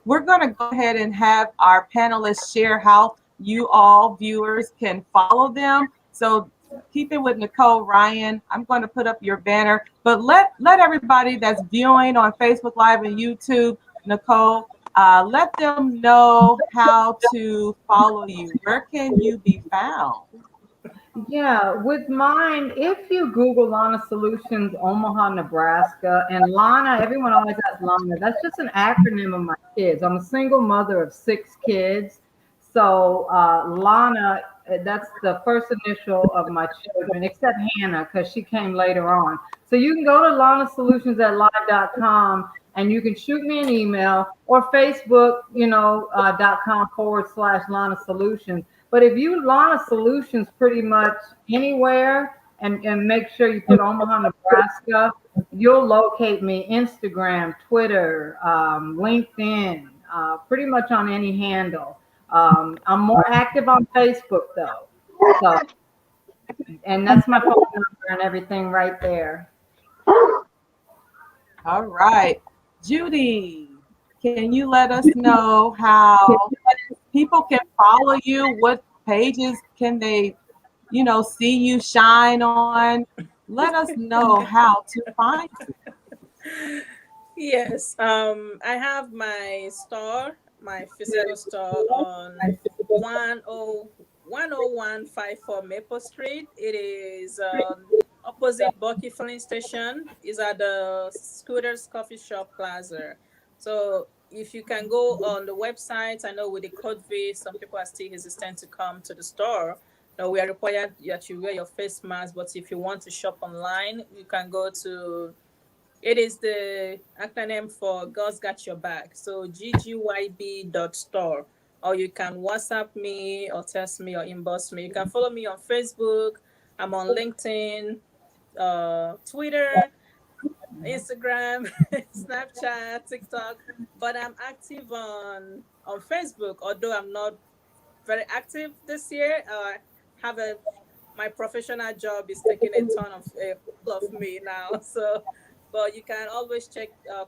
We're going to go ahead and have our panelists share how you all viewers can follow them. So keep it with Nicole Ryan. I'm going to put up your banner, but let everybody that's viewing on Facebook Live and YouTube, Nicole, let them know how to follow you. Where can you be found? Yeah, with mine, if you Google Lana Solutions Omaha, Nebraska, and Lana, everyone always asks Lana, that's just an acronym of my kids. I'm a single mother of 6 kids. So Lana, that's the first initial of my children, except Hannah, because she came later on. So you can go to lanasolutions@live.com and you can shoot me an email or Facebook, .com/Lana Solutions. But if you Lana Solutions pretty much anywhere and make sure you put Omaha, Nebraska, you'll locate me Instagram, Twitter, LinkedIn, pretty much on any handle. I'm more active on Facebook though. So, and that's my phone number and everything right there. All right. Judy, can you let us know how people can follow you? What pages can they, see you shine on? Let us know how to find you. Yes, I have my store, my physical store on 10154 Maple Street. It is opposite Bucky Filling Station. Is at the Scooters Coffee Shop Plaza. So if you can go on the website, I know with the code V, some people are still hesitant to come to the store. No, we are required that you wear your face mask. But if you want to shop online, you can go to. It is the acronym for God's Got Your Back. So ggyb.store. Or you can WhatsApp me or text me or inbox me. You can follow me on Facebook. I'm on LinkedIn, Twitter, Instagram, Snapchat, TikTok. But I'm active on Facebook, although I'm not very active this year. Have a My professional job is taking a ton of me now. So, but you can always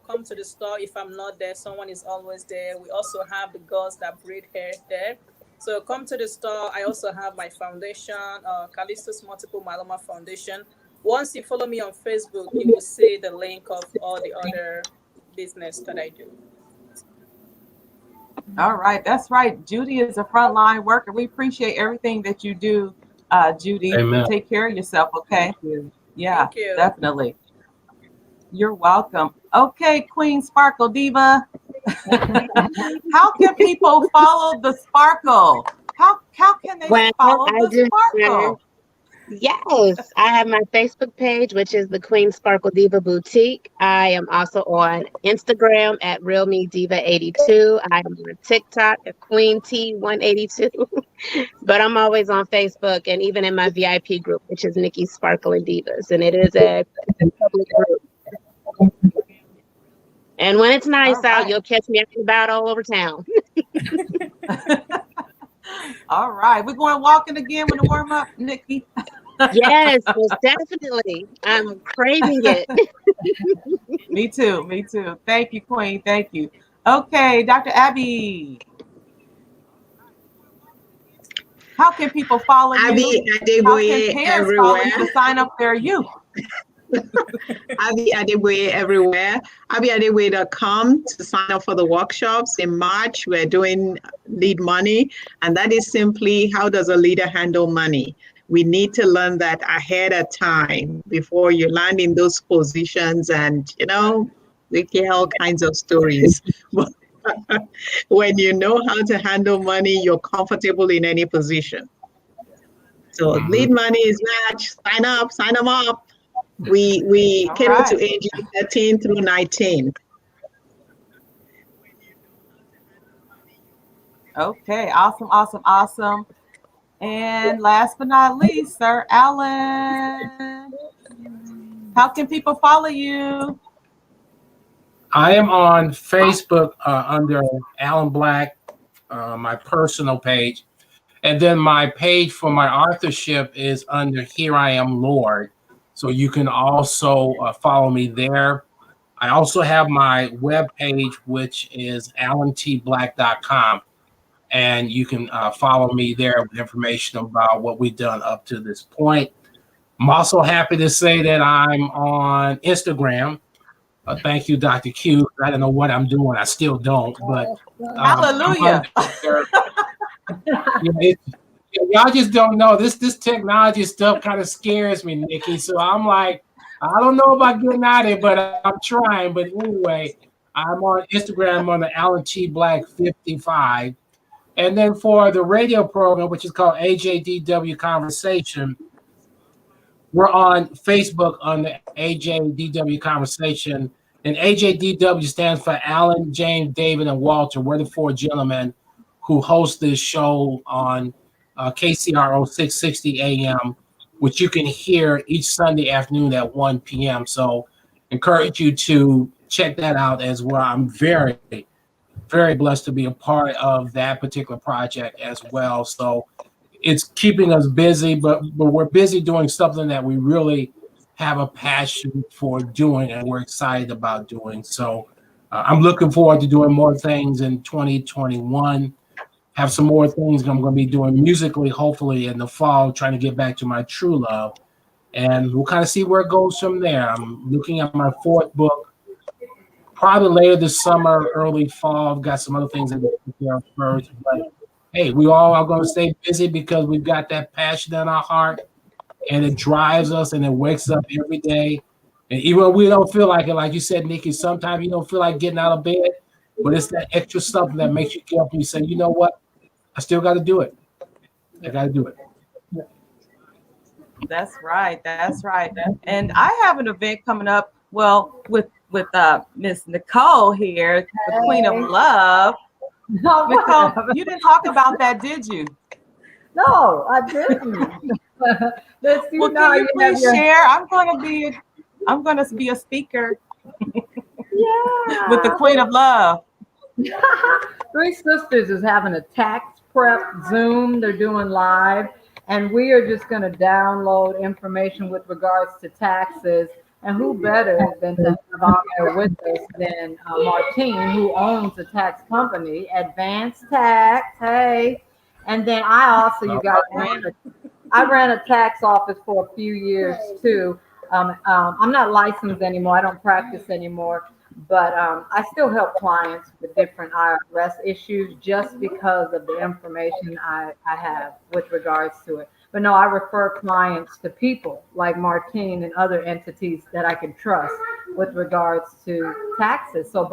come to the store. If I'm not there, someone is always there. We also have the girls that braid hair there. So come to the store. I also have my foundation, Callisto's Multiple Myeloma Foundation. Once you follow me on Facebook, you will see the link of all the other business that I do. All right, that's right. Judy is a frontline worker. We appreciate everything that you do, Judy. Amen. Take care of yourself, okay? Yeah, Thank you. definitely. You're welcome. Okay, Queen Sparkle Diva. How can people follow the Sparkle? How can they Well, follow I the just Sparkle? Yes, I have my Facebook page, which is the Queen Sparkle Diva Boutique. I am also on Instagram at Real Me Diva 82. I am on TikTok at Queen T 182. But I'm always on Facebook and even in my VIP group, which is Nikki Sparkle and Divas, and it is a public group. And when it's nice All out, right. you'll catch me out and about all over town. All right. We're going walking again with the warm up, Nikki. Yes, most definitely. I'm craving it. Me too. Me too. Thank you, Queen. Thank you. Okay, Dr. Abby. How can people follow you? Abby How can Adeboye parents follow everywhere. you to sign up their youth? Abby Adeboye everywhere. AbbyAdeboye.com to sign up for the workshops. In March, we're doing Lead Money, and that is simply how does a leader handle money? We need to learn that ahead of time before you land in those positions, and we hear all kinds of stories. But when you know how to handle money, you're comfortable in any position. So Lead Money is March. Sign them up. We All cater right. to ages 13 through 19. Okay, awesome, awesome, awesome. And last but not least, Sir Alan. How can people follow you? I am on Facebook under Alan Black, my personal page. And then my page for my authorship is under Here I Am Lord. So you can also follow me there. I also have my web page, which is alantblack.com. And you can follow me there with information about what we've done up to this point. I'm also happy to say that I'm on Instagram. Thank you, Dr. Q. I don't know what I'm doing. I still don't, but Hallelujah. Y'all just don't know this technology stuff kind of scares me, Nikki. So I'm like, I don't know about getting out of it, but I'm trying. But anyway, I'm on Instagram on the Alan T Black 55, and then for the radio program, which is called AJDW Conversation, we're on Facebook on the AJDW Conversation, and AJDW stands for Alan, James, David, and Walter. We're the four gentlemen who host this show on KCRO 660 AM, which you can hear each Sunday afternoon at 1 p.m. So encourage you to check that out as well. I'm very, very blessed to be a part of that particular project as well. So it's keeping us busy, but we're busy doing something that we really have a passion for doing and we're excited about doing. So I'm looking forward to doing more things in 2021. Have some more things I'm going to be doing musically, hopefully in the fall, trying to get back to my true love. And we'll kind of see where it goes from there. I'm looking at my fourth book, probably later this summer, early fall. I've got some other things that we'll prepare first. But hey, we all are going to stay busy because we've got that passion in our heart and it drives us and it wakes up every day. And even when we don't feel like it, like you said, Nikki, sometimes you don't feel like getting out of bed, but it's that extra something that makes you get up and you say, you know what? I still got to do it. I got to do it. That's right. That's right. And I have an event coming up. Well, with Miss Nicole here, the Queen of Love. No, Nicole, you didn't talk about that, did you? no, I didn't. Let's see Well, now can you have please your- share? I'm going to be a speaker Yeah. with the Queen of Love. Three Sisters is having a tax prep Zoom. They're doing live, and we are just going to download information with regards to taxes. And who better than to have on there with us than Martine, who owns a tax company, Advanced Tax. Hey, and then I also, you guys, I ran a tax office for a few years too. I'm not licensed anymore. I don't practice anymore. But I still help clients with different IRS issues just because of the information I have with regards to it. But no, I refer clients to people like Martine and other entities that I can trust with regards to taxes. So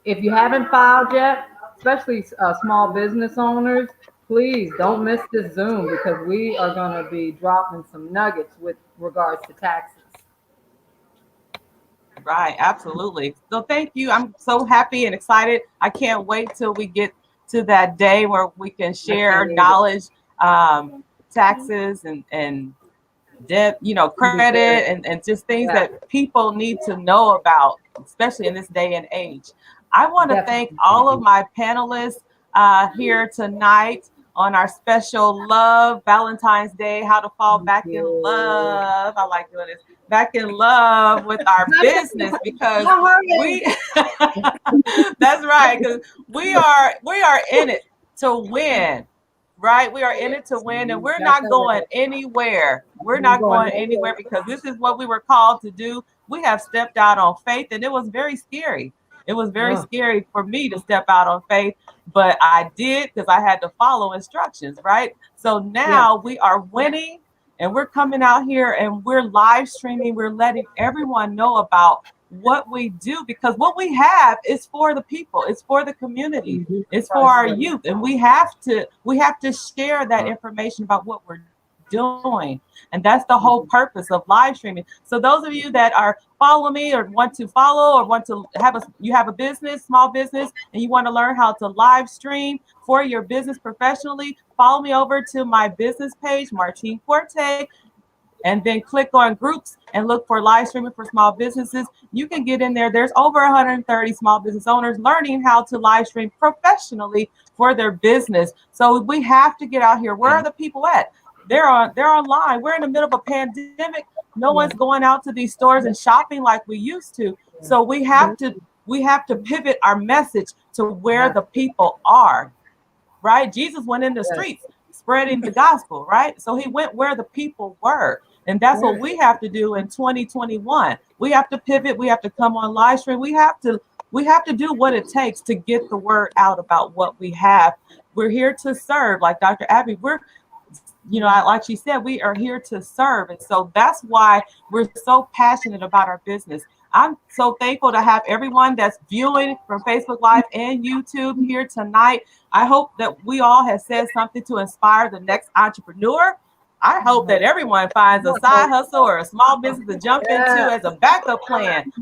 if you haven't filed yet, especially small business owners, please don't miss this Zoom because we are going to be dropping some nuggets with regards to taxes. Right, absolutely. So thank you. I'm so happy and excited. I can't wait till we get to that day where we can share knowledge, taxes and debt, credit and just things that people need to know about, especially in this day and age. I want to thank all of my panelists here tonight on our special Love Valentine's Day, how to fall back in love. I like doing this. Back in love with our business because that's right, because we are in it to win, right? We are in it to win, and we're not going anywhere. We're not going anywhere because this is what we were called to do. We have stepped out on faith, and it was very scary. It was very scary for me to step out on faith, but I did because I had to follow instructions, right? So now we are winning. And we're coming out here and we're live streaming. We're letting everyone know about what we do because what we have is for the people. It's for the community. It's for our youth. And we have to share that information about what we're doing. And that's the whole purpose of live streaming. So those of you that are following me or want to follow or want to you have a business, small business, and you want to learn how to live stream for your business professionally, follow me over to my business page, Martine Forte, and then click on groups and look for live streaming for small businesses. You can get in there. There's over 130 small business owners learning how to live stream professionally for their business. So we have to get out here. Where are the people at? They're online. We're in the middle of a pandemic. No one's going out to these stores and shopping like we used to. So we have to pivot our message to where the people are, right? Jesus went in the streets spreading the gospel, right? So he went where the people were. And that's what we have to do in 2021. We have to pivot. We have to come on live stream. We have to do what it takes to get the word out about what we have. We're here to serve, like Dr. Abby. like she said, we are here to serve. And so that's why we're so passionate about our business. I'm so thankful to have everyone that's viewing from Facebook Live and YouTube here tonight. I hope that we all have said something to inspire the next entrepreneur. I hope that everyone finds a side hustle or a small business to jump into as a backup plan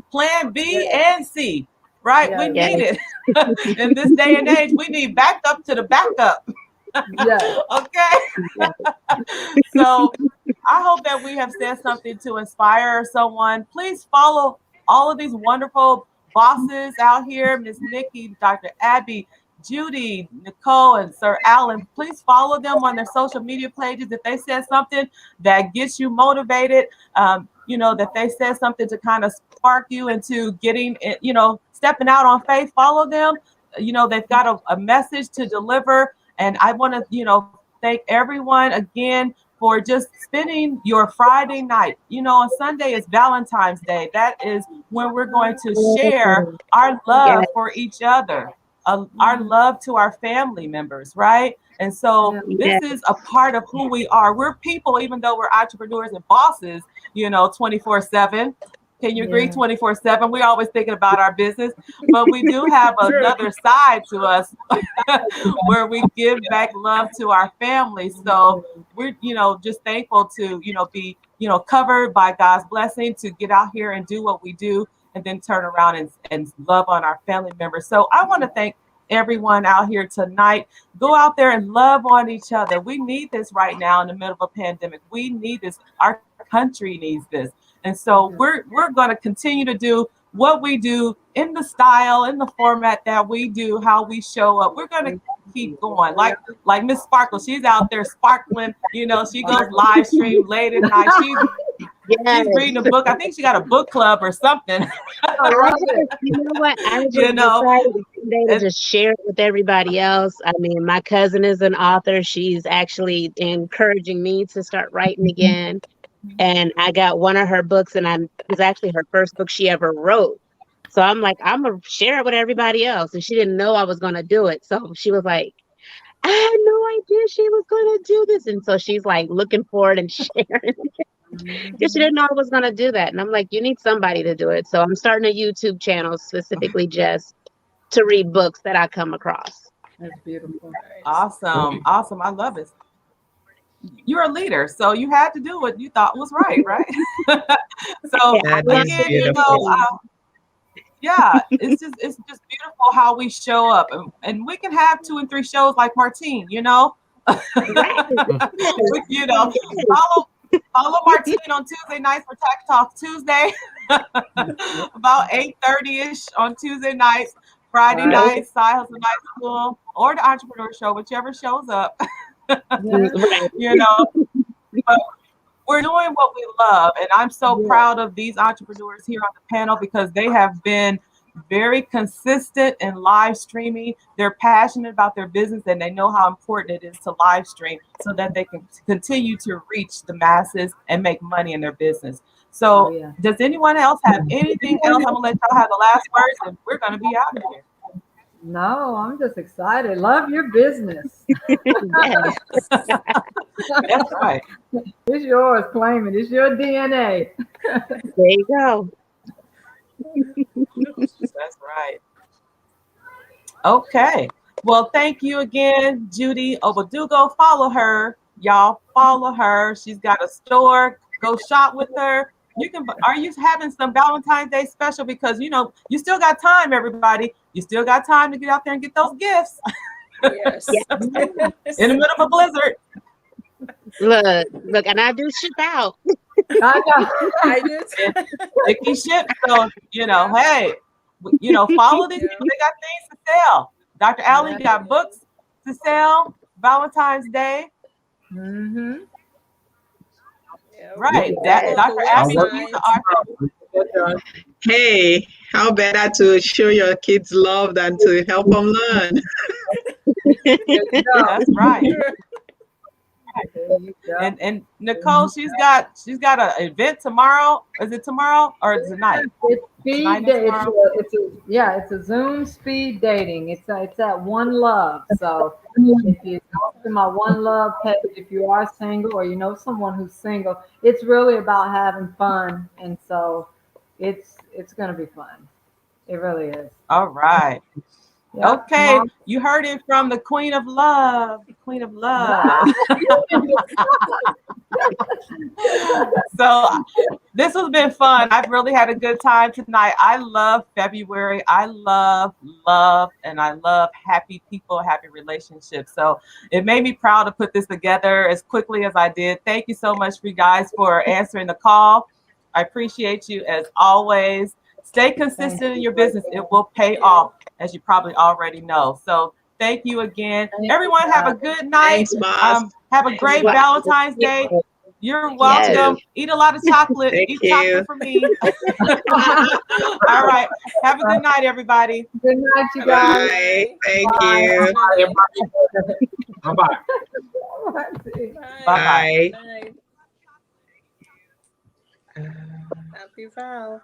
B and C, right? We need it. In this day and age, we need backup to the backup. Okay. So I hope that we have said something to inspire someone. Please follow all of these wonderful bosses out here, Miss Nikki, Dr. Abby, Judy, Nicole, and Sir Alan. Please follow them on their social media pages. If they said something that gets you motivated, that they said something to kind of spark you into getting, stepping out on faith, follow them. They've got a message to deliver. And I want to, thank everyone again for just spending your Friday night. On Sunday is Valentine's Day. That is when we're going to share our love for each other, our love to our family members, right? And so this is a part of who we are. We're people, even though we're entrepreneurs and bosses, 24/7. Can you agree? 24/7. We're always thinking about our business, but we do have another side to us where we give back love to our families. So we're, just thankful to, be, covered by God's blessing to get out here and do what we do and then turn around and love on our family members. So I want to thank everyone out here tonight. Go out there and love on each other. We need this right now in the middle of a pandemic. We need this. Our country needs this. And so we're going to continue to do what we do in the style, in the format that we do, how we show up. We're going to keep going. Like Miss Sparkle, she's out there sparkling. She goes live stream late at night. She's reading a book. I think she got a book club or something. You know what? I just decided today to just share it with everybody else. I mean, my cousin is an author. She's actually encouraging me to start writing again. And I got one of her books, and it was actually her first book she ever wrote. So I'm like, I'm going to share it with everybody else. And she didn't know I was going to do it. So she was like, I had no idea she was going to do this. And so she's like looking for it and sharing it. Because she didn't know I was going to do that. And I'm like, you need somebody to do it. So I'm starting a YouTube channel specifically just to read books that I come across. That's beautiful. Awesome. I love it. You're a leader, so you had to do what you thought was right? So again, it's just beautiful how we show up, and we can have 2 and 3 shows like Martine, Follow Martine on Tuesday nights for Tech Talk Tuesday, about 8:30ish on Tuesday nights, Friday nights, Side Hustle Night School, or the Entrepreneur Show, whichever shows up. But we're doing what we love, and I'm so proud of these entrepreneurs here on the panel because they have been very consistent in live streaming. They're passionate about their business, and they know how important it is to live stream so that they can continue to reach the masses and make money in their business. So does anyone else have anything else? I'm gonna let y'all have the last words, and we're gonna be out of here. No, I'm just excited. Love your business. That's right. It's yours, claim it. It's your DNA. There you go. That's right. Okay. Well, thank you again, Judy Obadugo. Follow her. Y'all follow her. She's got a store. Go shop with her. Are you having some Valentine's Day special? Because you still got time, everybody. You still got time to get out there and get those gifts. Yes. In the middle of a blizzard. Look, and I do ship out. I know. I do too. Nikki ship. So, hey, follow these people. They got things to sell. Dr. Allen got books to sell. Valentine's Day. Mm-hmm. Right. Dr. Abby, she's the author. Hey, how better to show your kids love than to help them learn? That's right. There you go. And Nicole, she's got an event tomorrow. Is it tomorrow or is it tonight? It's speed Tonight and dating. tomorrow? It's a Zoom speed dating. It's at One Love. So if you go to my One Love page, if you are single or you know someone who's single, it's really about having fun, and so it's gonna be fun. It really is. All right. Yeah, Okay, Mom. you heard it from the Queen of Love. The Queen of Love. So this has been fun. I've really had a good time tonight. I love February. I love love, and I love happy people, happy relationships. So it made me proud to put this together as quickly as I did. Thank you so much for you guys for answering the call. I appreciate you as always. Stay consistent in your business. It will pay off, as you probably already know. So thank you again. Everyone have a good night. Thanks, boss. Have a great Valentine's Day. You're welcome. Eat a lot of chocolate. Thank Eat you. chocolate for me. All right. Have a good night, everybody. Good night, you guys. Bye. Thank Bye. you. Bye-bye. Bye-bye. Bye. Bye. Happy Val.